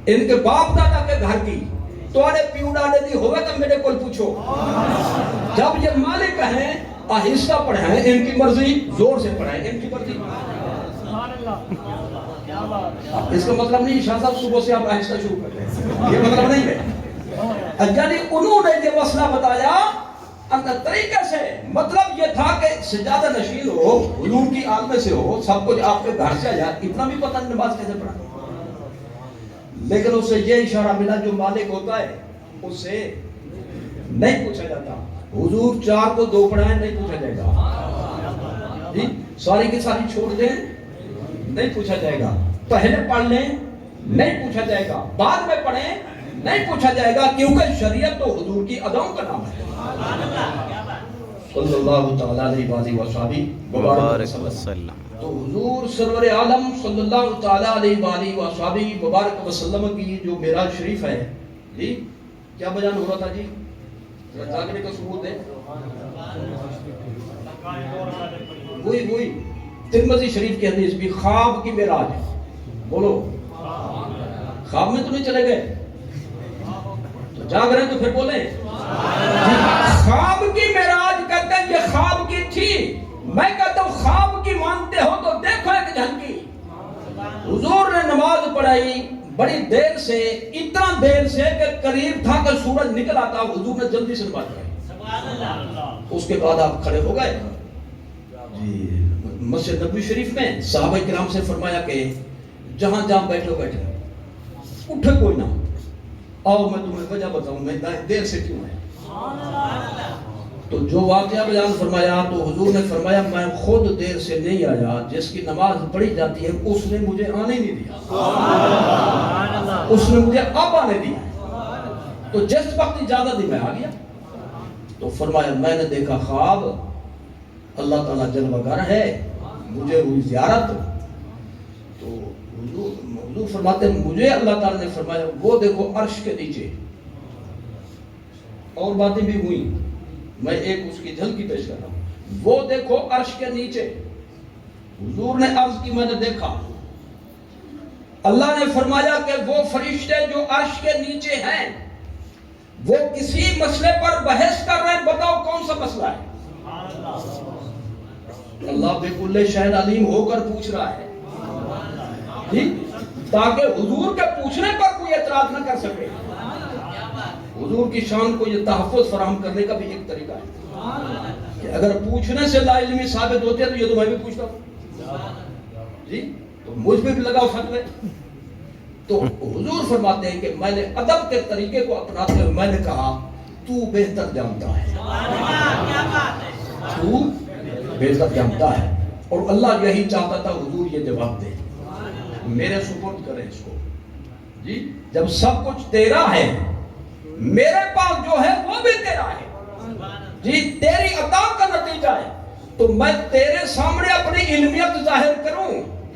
B: ان کے باپ دادا کے گھر کی، توڑے پیوڑا نے دی ہوئے تو میرے کو پوچھو، جب یہ مالک ہیں آہستہ پڑھیں، ان کی مرضی زور سے پڑھیں، ان کی مرضی۔ اس کا مطلب نہیں شاہ صاحب صبح سے آپ آہستہ شروع کرتے ہیں، یہ مطلب نہیں ہے، یعنی انہوں نے یہ مسئلہ بتایا اندر طریقے سے، مطلب یہ تھا کہ سجادہ نشین ہو، حضور کی آل میں سے ہو، سب کچھ آپ کے گھر سے آیا، اتنا بھی پتہ نہیں نماز کیسے پڑھا، لیکن اس سے یہ اشارہ ملا جو مالک ہوتا ہے اس سے نہیں پوچھا جاتا، حضور 4 کو 2 پڑھائیں نہیں پوچھا جائے گا جی، ساری کی ساری چھوڑ دیں نہیں پوچھا جائے گا، پہلے پڑھ لیں نہیں پوچھا جائے گا، بعد میں پڑھیں نہیں پوچھا جائے گا، کیونکہ شریعت تو حضور کی اداؤں کا نام ہے صلی اللہ تعالیٰ علیہ وآلہ وسلم وسلم۔ تو حضور سرور عالم صلی اللہ تعالیٰ علیہ وآلہ وسلم وسلم کی جو معراج شریف ہے جی، کیا بیان ہو رہا تھا جی؟ جاگنے کا ثبوت ہے وہی ترمذی شریف کی حدیث بھی، خواب کی معراج، بولو خواب میں تو نہیں چلے گئے، تو جاگ رہے تو پھر بولیں خواب کی معراج، کہتے ہیں یہ خواب کی تھی، میں کہتا ہوں خواب کی مانتے ہو تو دیکھو ایک جھلکی، حضور نے نماز پڑھائی بڑی دیر سے، اتنا دیر سے کہ قریب تھا کہ سورج نکل آتا، حضور نے جلدی سے نماز پڑھائی، اس کے بعد آپ کھڑے ہو گئے جی مسجد نبوی شریف میں، صحابہ کرام سے فرمایا کہ جہاں جہاں بیٹھے اٹھے کوئی نہ، آؤ میں تمہیں وجہ بتاؤں میں دیر سے کیوں ہے۔ تو جو واقعہ بیان فرمایا تو حضور نے فرمایا میں خود دیر سے نہیں آیا، جس کی نماز پڑھی جاتی ہے اس نے مجھے آنے نہیں دیا، اس نے مجھے اب آنے دیا، تو جس وقت اجازت دی میں آ گیا۔ تو فرمایا میں نے دیکھا خواب، اللہ تعالیٰ جلوہ گر ہے، مجھے ہوئی زیارت، تو حضور فرماتے ہیں مجھے اللہ تعالیٰ نے فرمایا وہ دیکھو عرش کے نیچے، اور باتیں بھی ہوئی، میں ایک اس کی جھلکی پیش کر رہا ہوں، وہ دیکھو عرش کے نیچے، حضور نے عرض کی میں نے دیکھا، اللہ نے فرمایا کہ وہ فرشتے جو عرش کے نیچے ہیں وہ کسی مسئلے پر بحث کر رہے ہیں، بتاؤ کون سا مسئلہ ہے؟ اللہ بکل شیء علیم ہو کر پوچھ رہا ہے جی، تاکہ حضور کے پوچھنے پر کوئی بھی اعتراض نہ کر سکے. حضور کی شان کو یہ تحفظ فراہم کرنے کا بھی ایک طریقہ ہے کہ اگر پوچھنے سے لا علمی ثابت ہوتے ہیں تو یہ تو میں بھی پوچھتا ہوں جی، تو مجھ پہ بھی لگاؤ فتوے. تو حضور فرماتے ہیں کہ میں نے ادب کے طریقے کو اپناتے ہوئے میں نے کہا تو بہتر جانتا ہے، تو بہتر جانتا ہے. اور اللہ یہی چاہتا تھا حضور یہ جواب دے، میرے سپرد کریں اس کو جی. جب سب کچھ تیرا ہے، میرے پاس جو ہے وہ بھی تیرا ہے جی، تیری عطا کا نتیجہ ہے، تو میں تیرے سامنے اپنی علمیت ظاہر کروں،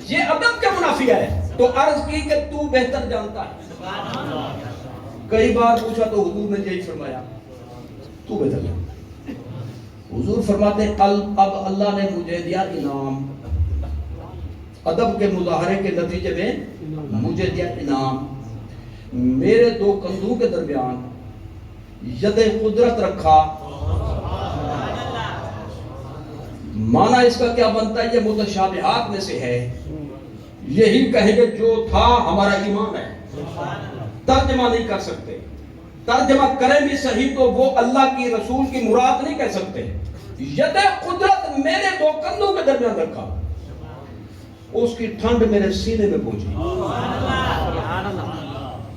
B: یہ ادب کے منافی ہے. تو عرض کی کہ تو بہتر جانتا ہے. کئی بار پوچھا تو حضور نے یہی فرمایا تو بہتر جانتا ہے. حضور فرماتے ہیں اب اللہ نے مجھے دیا انعام، ادب کے مظاہرے کے نتیجے میں مجھے دیا انعام. میرے دو کندھوں کے درمیان ید قدرت رکھا. معنی اس کا کیا بنتا ہے؟ یہ متشابہات میں سے ہے. یہی کہیں گے جو تھا ہمارا ایمان ہے، ترجمہ نہیں کر سکتے. ترجمہ کریں بھی صحیح تو وہ اللہ کی رسول کی مراد نہیں کہہ سکتے. ید قدرت میرے دو کندھوں کے درمیان رکھا، اس کی ٹھنڈ میرے سینے میں پہنچی،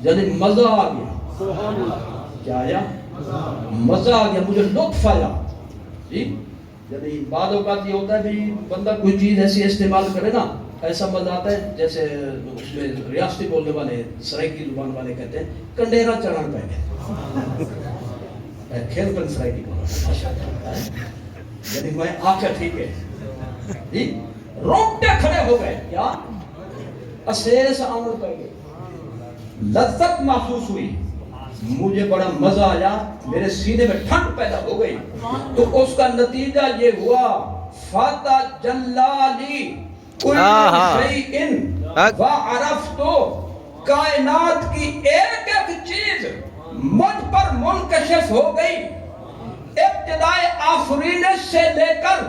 B: یعنی مزہ آ گیا. کیا آیا؟ مزہ آ گیا، مجھے لطف آیا جی. یعنی بعض اوقات یہ ہوتا ہے بھی بندہ کوئی چیز ایسی استعمال کرے نا، ایسا مزہ آتا ہے جیسے اس میں ریاستی بولنے والے سرائکی زبان والے کہتے ہیں کنڈیرا چڑھان پہ گئے، کھیل پن سرائکی بولا، یعنی میں آنکھیں ٹھیک ہے جی، رونگٹے کھڑے ہو گئے. کیا؟ اسیس آمد پہ گئے، لذت محسوس ہوئی، مجھے بڑا مزہ آیا، میرے سینے میں ٹھنڈ پیدا ہو گئی. تو اس کا نتیجہ یہ ہوا فاتح جلالی کل شیئن وعرفتو، کائنات کی ایک ایک چیز مجھ پر منکشف ہو گئی، ابتدائے آفرینش سے لے کر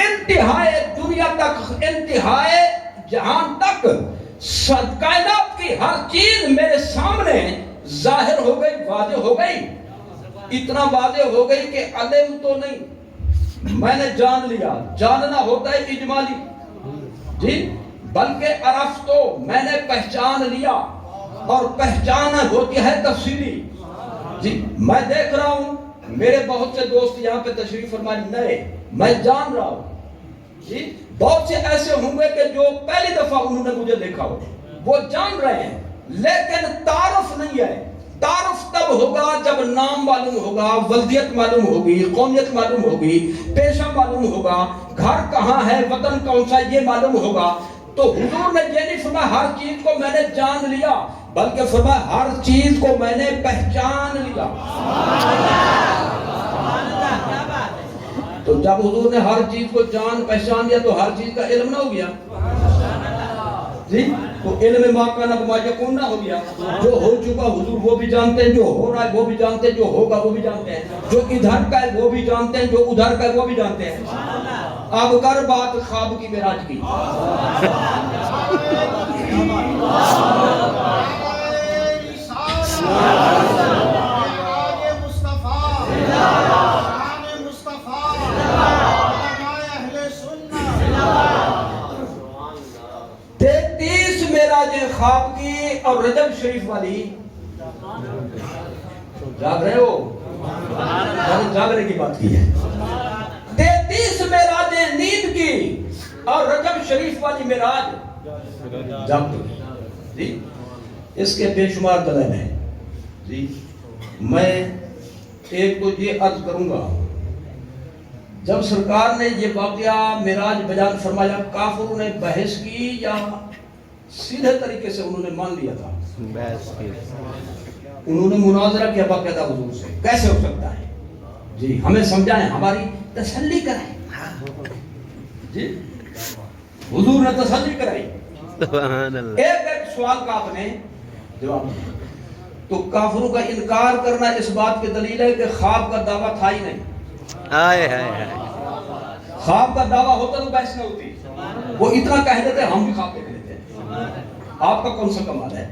B: انتہائے دنیا تک، انتہائے جہان تک. کائنات کی ہر چیز میرے سامنے ظاہر ہو گئی، واضح ہو گئی. اتنا واضح ہو گئی کہ علم تو نہیں، میں نے جان لیا. جاننا ہوتا ہے اجمالی جی، بلکہ عرف تو میں نے پہچان لیا، اور پہچان ہوتی ہے تفصیلی جی. میں دیکھ رہا ہوں میرے بہت سے دوست یہاں پہ تشریف فرمائے نئے، میں جان رہا ہوں جی. بہت سے ایسے ہوں گے کہ جو پہلی دفعہ انہوں نے مجھے دیکھا ہو، وہ جان رہے ہیں لیکن تعارف نہیں ہے. تعارف تب ہوگا جب نام معلوم ہوگا، ولدیت معلوم ہوگی، قومیت معلوم ہوگی، پیشہ معلوم ہوگا، گھر کہاں ہے، وطن کون سا، یہ معلوم ہوگا. تو حضور نے یہ نہیں فرمایا ہر چیز کو میں نے جان لیا، بلکہ فرمایا ہر چیز کو میں نے پہچان لیا. تو جب حضور نے ہر چیز کو جان پہچان لیا تو ہر چیز کا علم نہ ہو گیا جی. تو علم ما کان وما یکون نہ ہو گیا. جو ہو چکا حضور وہ بھی جانتے ہیں، جو ہو رہا ہے وہ بھی جانتے ہیں، جو ہوگا وہ بھی جانتے ہیں، جو ادھر کا ہے وہ بھی جانتے ہیں، جو ادھر کا ہے وہ بھی جانتے ہیں. اب کر بات خواب کی معراج کی. خواب کی اور رجب شریف والی جاگ رہے ہو؟ جاگنے کی بات کی ہے. 33 معراج نیند کی اور رجب شریف والی معراج جاگنے کی جی. اس کے بے شمار دلائل ہیں جی. میں ایک تو یہ عرض کروں گا، جب سرکار نے یہ واقعہ معراج بیان فرمایا، کافروں نے بحث کی یا سیدھے طریقے سے انہوں نے مان لیا تھا؟ انہوں نے مناظرہ کیا باقاعدہ حضور سے، کیسے ہو سکتا ہے جی، ہمیں سمجھائیں، ہماری تسلی کریں جی. حضور نے تسلی کرائی، ایک ایک سوال کا آپ نے جواب دیا. تو کافروں کا انکار کرنا اس بات کی دلیل ہے کہ خواب کا دعویٰ تھا ہی نہیں. خواب کا دعویٰ ہوتا تو بحث نہ ہوتی. وہ اتنا کہہ دیتے ہم بھی خواب دیکھ لیتے ہیں، آپ کا کون سا کمال ہے.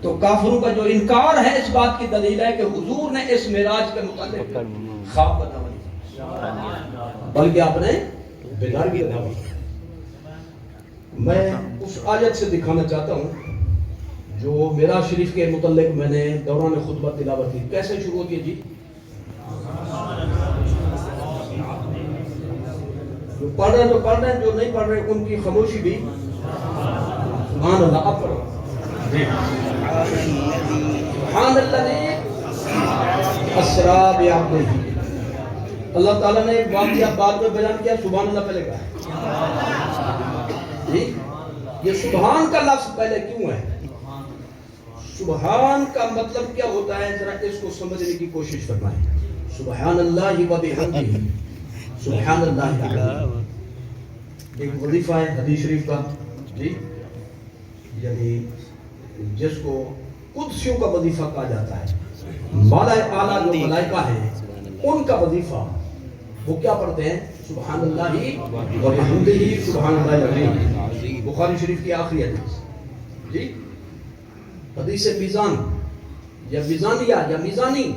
B: تو کافروں کا جو انکار ہے اس بات کی دلیل ہے کہ حضور نے اس معراج کے متعلق خواب کا دعویٰ نہیں، بلکہ آپ نے بیدار کی دعویٰ۔ میں اس آیت سے دکھانا چاہتا ہوں جو معراج شریف کے متعلق میں نے دوران خطبہ تلاوت کی۔ کیسے شروع ہوتی ہے جی؟ جو پڑھ رہے ہیں تو پڑھ رہے ہیں، جو نہیں پڑھ رہے ان کی خاموشی بھی سبحان اللہ۔ اب پڑھو سبحان اللہ اسرا بعبدہ۔ اللہ تعالیٰ نے ایک واقعہ بعد میں بیان کیا، سبحان اللہ پہلے کہا جی۔ یہ سبحان کا لفظ پہلے کیوں ہے؟ سبحان کا مطلب کیا ہوتا ہے، ذرا اس کو سمجھنے کی کوشش فرمائیں۔ سبحان اللہ و بحمدہ، سبحان اللہ العظیم، ایک وظیفہ ہے حدیث شریف کا جی، یعنی جس کو قدسیوں کا وظیفہ کہا جاتا ہے۔ ملائکہ اعلیٰ جو ملائکہ ہیں ان کا وظیفہ وہ کیا پڑھتے ہیں؟ سبحان اللہ و بحمدہ سبحان اللہ العظیم، بخاری شریف کی آخری حدیث جی۔ حدیث میزان یا میزانیہ یا میزانی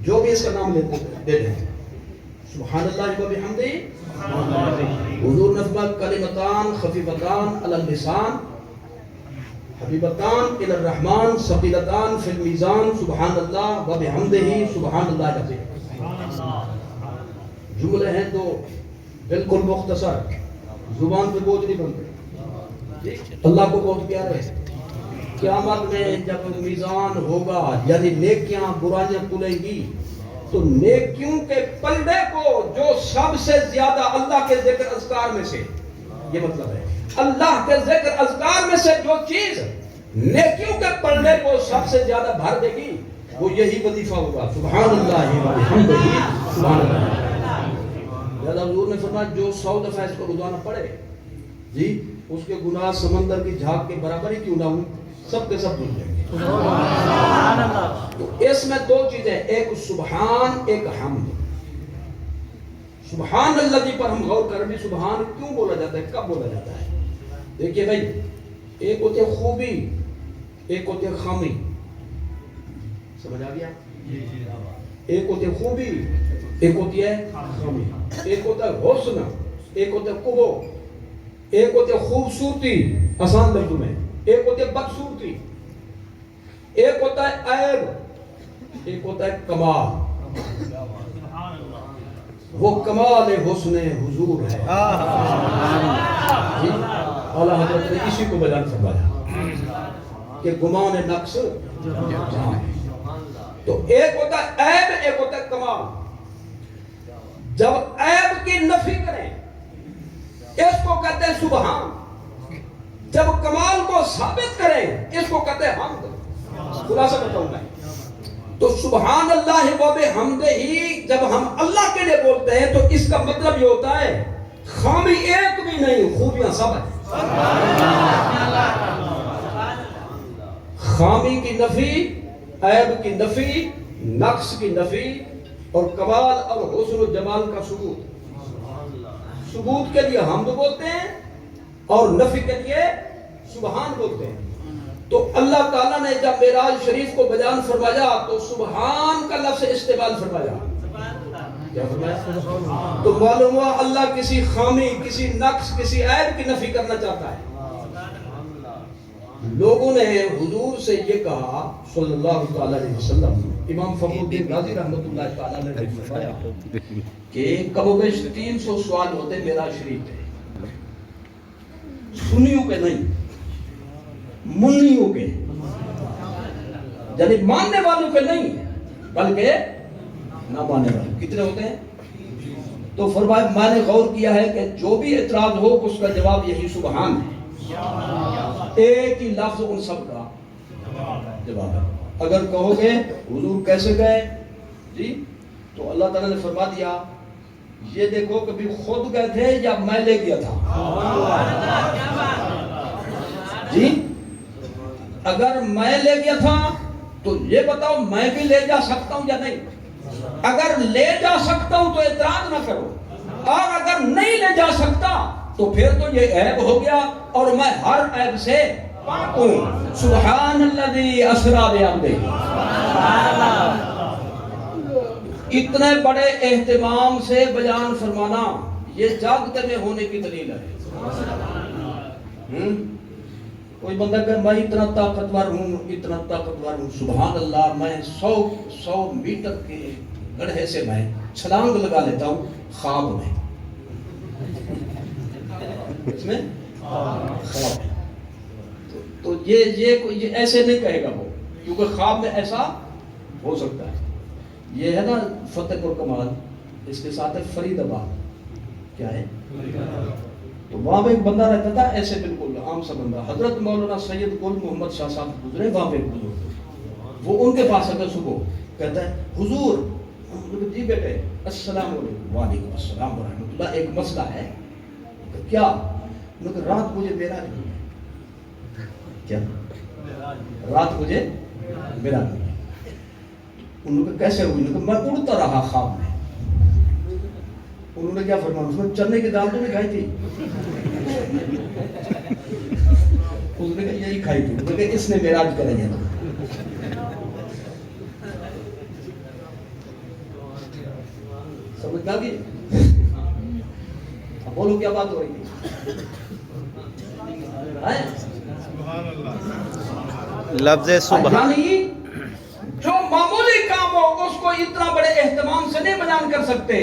B: جو بھی اس کا نام لیتے دے دیں، سبحان اللہ و بحمدہ۔ حضور نے فرمایا کلمتان خفیفتان علی اللسان حبیبتان الی الرحمن ثقیلتان فی المیزان سبحان اللہ و بحمدہ سبحان اللہ العظیم۔ جملے ہیں تو بالکل مختصر، زبان پہ بوجھ نہیں بنتے، اللہ کو بہت پیارے ہے۔ قیامت میں جب میزان ہوگا یعنی نیکیاں برائیاں تلیں گی تو نیکیوں کے پلڑے کو جو سب سے زیادہ اللہ کے ذکر اذکار میں سے، یہ مطلب ہے اللہ کے ذکر اذکار میں سے جو چیز نیکیوں کے پلڑے کو سب سے زیادہ بھر دے گی وہ یہی وظیفہ ہوگا، سبحان اللہ و بحمدہ سبحان اللہ۔ لہذا حضور نے فرمایا جو 100 دفعہ اس کو روزانہ پڑھے جی، اس کے گناہ سمندر کی جھاگ کے برابر ہی کیوں نہ ہوں، سب کے سب دھل جائیں گے۔ تو اس میں دو چیزیں، ایک سبحان ایک حمد۔ سبحان اللہ پر ہم غور کریں بھی سبحان کیوں بولا جاتا ہے، کب بولا جاتا ہے؟ دیکھیے بھائی، ایک ہوتی ہے خوبی، ایک ہوتی ہے خامی، سمجھ آ گیا؟ ایک ہوتی ہے خوبی، ایک ہوتی ہے خامی، ایک ہوتا ہے حسن، ایک ہوتا ہے قبو، ایک ہوتی ہے خوبصورتی آسان لفظوں میں، ایک ہوتی ہے بدصورتی، ایک ہوتا ہے عیب، ایک ہوتا ہے کمال۔ وہ کمال حسن حضور ہے جی، اعلیٰ حضرت نے اسی کو بیان فرمایا کہ گمان نقص جہاں ہے۔ تو ایک ہوتا ہے عیب، ایک ہوتا ہے کمال۔ جب عیب کی نفی کریں اس کو کہتے ہیں سبحان، جب کمال کو ثابت کریں اس کو کہتے ہیں حمد۔ خلاصہ بتاؤں میں تو سبحان اللہ و بحمدہ ہی جب ہم اللہ کے لیے بولتے ہیں تو اس کا مطلب یہ ہوتا ہے خامی ایک بھی نہیں، خوبیاں سب ہیں۔ خامی کی نفی، عیب کی نفی، نقص کی نفی، اور کمال اور حسن و جمال کا ثبوت۔ ثبوت کے لیے حمد بولتے ہیں اور نفی کے لیے سبحان بولتے ہیں۔ تو اللہ تعالیٰ نے جب معراج شریف کو بیان فرمایا تو سبحان کا لفظ استعمال فرمایا۔ کیا فرمایا؟ تو معلوم ہوا اللہ کسی خامی، کسی نقص، کسی عیب کی نفی کرنا چاہتا ہے۔ لوگوں نے حضور سے یہ کہا صلی اللہ علیہ وسلم، امام فخر الدین رازی رحمۃ اللہ تعالیٰ نے فرمایا کہ کم و بیش 300 سوال ہوتے معراج شریف کے، سنیوں کے نہیں، منیوں کے، یعنی ماننے والوں کے نہیں بلکہ نہ ماننے والوں۔ کتنے ہوتے ہیں؟ تو فرمایا میں نے غور کیا ہے کہ جو بھی اعتراض ہو اس کا جواب یہی سبحان ہے، ایک ہی لفظ ان سب کا جواب ہے۔ اگر کہو گے حضور کیسے گئے جی، تو اللہ تعالیٰ نے فرما دیا یہ دیکھو کبھی خود گئے تھے یا میں لے گیا تھا جی۔ اگر میں لے گیا تھا تو یہ بتاؤ میں بھی لے جا سکتا ہوں یا نہیں؟ اگر لے جا سکتا ہوں تو اعتراض نہ کرو، اور اگر نہیں لے جا سکتا تو پھر تو یہ عیب ہو گیا اور میں ہر عیب سے پاک ہوں. سبحان الذی اسریٰ بعبدہ. اتنے بڑے اہتمام سے بیان فرمانا یہ جاگتے میں ہونے کی دلیل ہے. کوئی بندہ کہ میں اتنا طاقتور ہوں اتنا طاقتور ہوں. سبحان اللہ, میں 100 میٹر کے گڑھے سے میں چھلانگ لگا لیتا ہوں خواب میں. اس میں خواب ہے تو یہ ایسے نہیں کہے گا وہ, کیونکہ خواب میں ایسا ہو سکتا ہے. یہ ہے نا فتح پور کمال, اس کے ساتھ ہے فرید آباد. کیا ہے؟ تو وہاں پہ ایک بندہ رہتا تھا ایسے بالکل عام سا بندہ. حضرت مولانا سید گل محمد شاہ صاحب گزرے وہاں پہ بزرگ. وہ ان کے پاس آتا صبح کہتا ہے حضور. جی بیٹے السلام علیکم. وعلیکم السلام ورحمۃ اللہ. ایک مسئلہ ہے. کیا؟ رات مجھے میرا نہیں ہے. کیا رات مجھے میرا نہیں ہے. انہوں نے کیسے ہوئی؟ میں اڑتا رہا خواب میں. انہوں نے کیا فرمایا؟ اس میں چنے کی دال تو نہیں کھائی تھی. اس نے کہا یہی کھائی تھی. انہوں نے کہا اس نے معراج کریں گے. سمجھ گیا کہ اب بولو کیا بات ہو رہی تھی؟
C: لفظ سبحان,
B: یعنی جو معمولی کام ہو اس کو اتنا بڑے اہتمام سے نہیں بیان کر سکتے,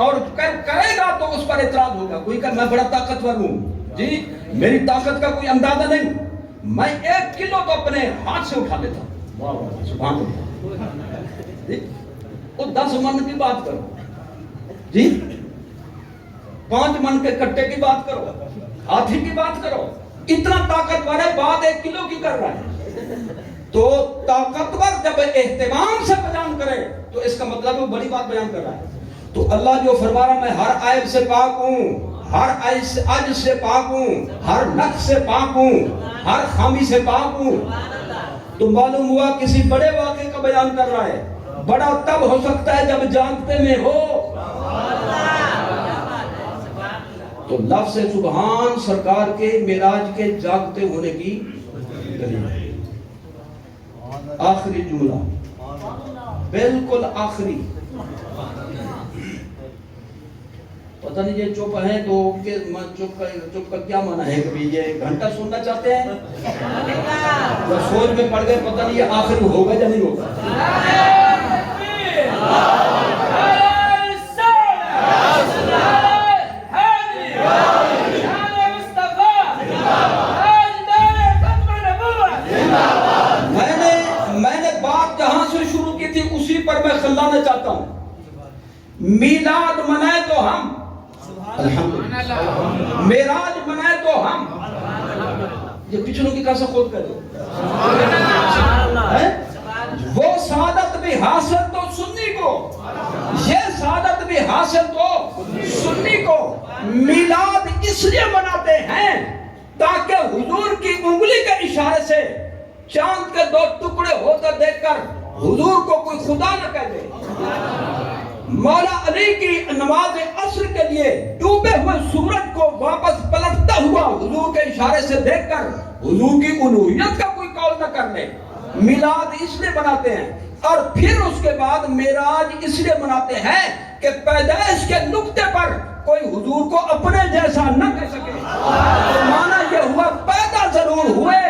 B: اور کرے گا تو اس پر اعتراض ہوگا. کوئی کہ میں بڑا طاقتور ہوں. جی میری طاقت کا کوئی اندازہ نہیں. میں 1 کلو تو اپنے ہاتھ سے اٹھا لیتا ہوں. سبحان اللہ. وہ 10 من کی بات کرو جی, 5 من کے کٹے کی بات کرو, ہاتھی کی بات کرو. اتنا طاقتور ہے, بات 1 کلو کی کر رہا ہے. تو طاقتور جب اہتمام سے بیان کرے تو اس کا مطلب وہ بڑی بات بیان کر رہا ہے. تو اللہ جو فرما رہا میں ہر عیب سے پاک ہوں, ہر عجز سے پاک ہوں, ہر نقص سے پاک ہوں, ہر خامی سے پاک ہوں. تو معلوم ہوا کسی بڑے واقعے کا بیان کر رہا ہے. بڑا تب ہو سکتا ہے جب جانتے میں ہو. تو لفظ سبحان سرکار کے معراج کے جاگتے ہونے کی دلیل ہے. آخری جملہ بالکل آخری. پتہ نہیں یہ چپ ہیں تو چپ کا کیا معنی ہے؟ کبھی یہ گھنٹہ سننا چاہتے ہیں یا سوچ میں پڑ گئے پتہ نہیں یہ آخری ہوگا یا نہیں ہوگا. میں نے بات جہاں سے شروع کی تھی اسی پر میں خلانا چاہتا ہوں. میلاد منائے تو ہم الحمدللہ, معراج منائے تو ہم. یہ پچھلوں کی کیسا خود کر دو. وہ سعادت بھی حاصل تو سنی کو, یہ سعادت بھی حاصل تو سنی کو. میلاد اس لیے مناتے ہیں تاکہ حضور کی انگلی کے اشارے سے چاند کے 2 ٹکڑے ہوتا دیکھ کر حضور کو کوئی خدا نہ کہہ دے. مولا علی کی نماز عصر کے لیے ڈوبے ہوئے سورج کو واپس پلٹتا ہوا حضور کے اشارے سے دیکھ کر حضور کی الوہیت کا کوئی قول نہ کر لے. میلاد اس لیے مناتے ہیں. اور پھر اس کے بعد معراج اس لیے مناتے ہیں کہ پیدائش کے نقطے پر کوئی حضور کو اپنے جیسا نہ کہہ سکے. تو معنی یہ ہوا پیدا ضرور ہوئے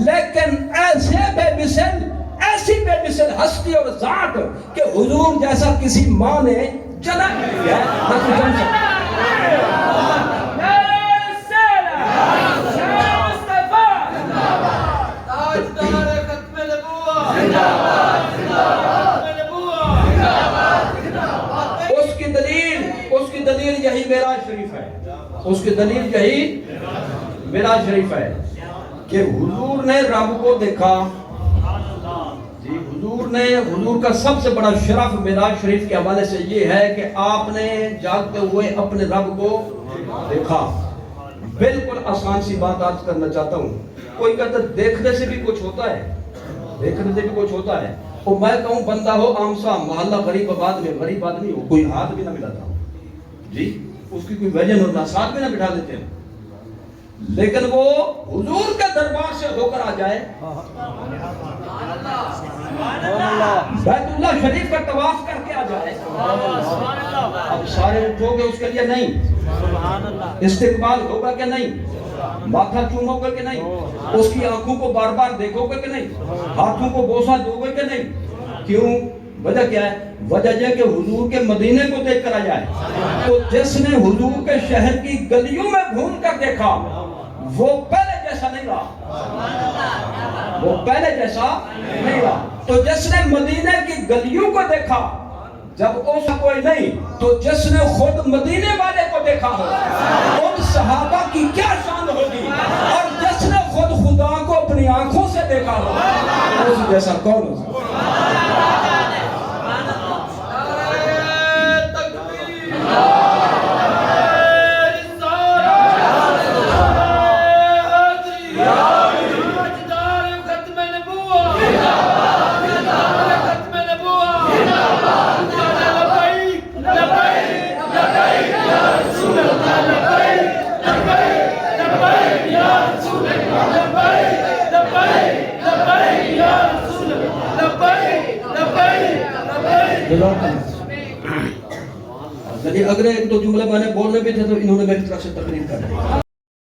B: لیکن ایسی بے مثل ہستی اور ذات کہ حضور جیسا کسی ماں نے جنم لیا نہ کوئی جن سکتا. اس کی دلیل یہی معراج شریف ہے. اس کی دلیل یہی معراج شریف ہے کہ حضور نے رب کو دیکھا. جی حضور کا سب سے بڑا شرف معراج شریف کے حوالے سے یہ ہے کہ آپ نے جاگتے ہوئے اپنے رب کو دیکھا. بالکل آسان سی بات آج کرنا چاہتا ہوں. کوئی کہتا ہے دیکھنے سے بھی کچھ ہوتا ہے, دیکھنے سے بھی کچھ ہوتا ہے. اور میں کہوں بندہ ہو عام سا محلہ غریب آباد میں غریب آدمی ہو, کوئی ہاتھ بھی نہ ملاتا ہو جی, اس کی کوئی وجہ نہ ساتھ میں نہ بٹھا دیتے ہیں. لیکن وہ حضور کے دربار سے ہو کر آ جائے, بیت اللہ شریف کا طواف کر کے آ جائے, اب سارے اٹھو گے اس کے لیے نہیں, استقبال ہوگا کہ نہیں, ماتھا چومو گے کہ نہیں, اس کی آنکھوں کو بار بار دیکھو گے کہ نہیں, ہاتھوں کو بوسہ دو گے کہ نہیں. کیوں؟ وجہ کیا ہے؟ وجہ یہ کہ حضور کے مدینے کو دیکھ کر آ جائے. تو جس نے حضور کے شہر کی گلیوں میں گھوم کر دیکھا وہ پہلے جیسا نہیں رہا, وہ پہلے جیسا نہیں رہا. تو جس نے مدینے کی گلیوں کو دیکھا جب ایسا کوئی نہیں, تو جس نے خود مدینے والے کو دیکھا ہو ان صحابہ کی کیا شان ہوگی, اور جس نے خود خدا کو اپنی آنکھوں سے دیکھا ہو اس جیسا کون ہو. اگلے ایک دو جملے میں نے بولنے بھی تھے تو انہوں نے میری طرف سے تقریر کر دی.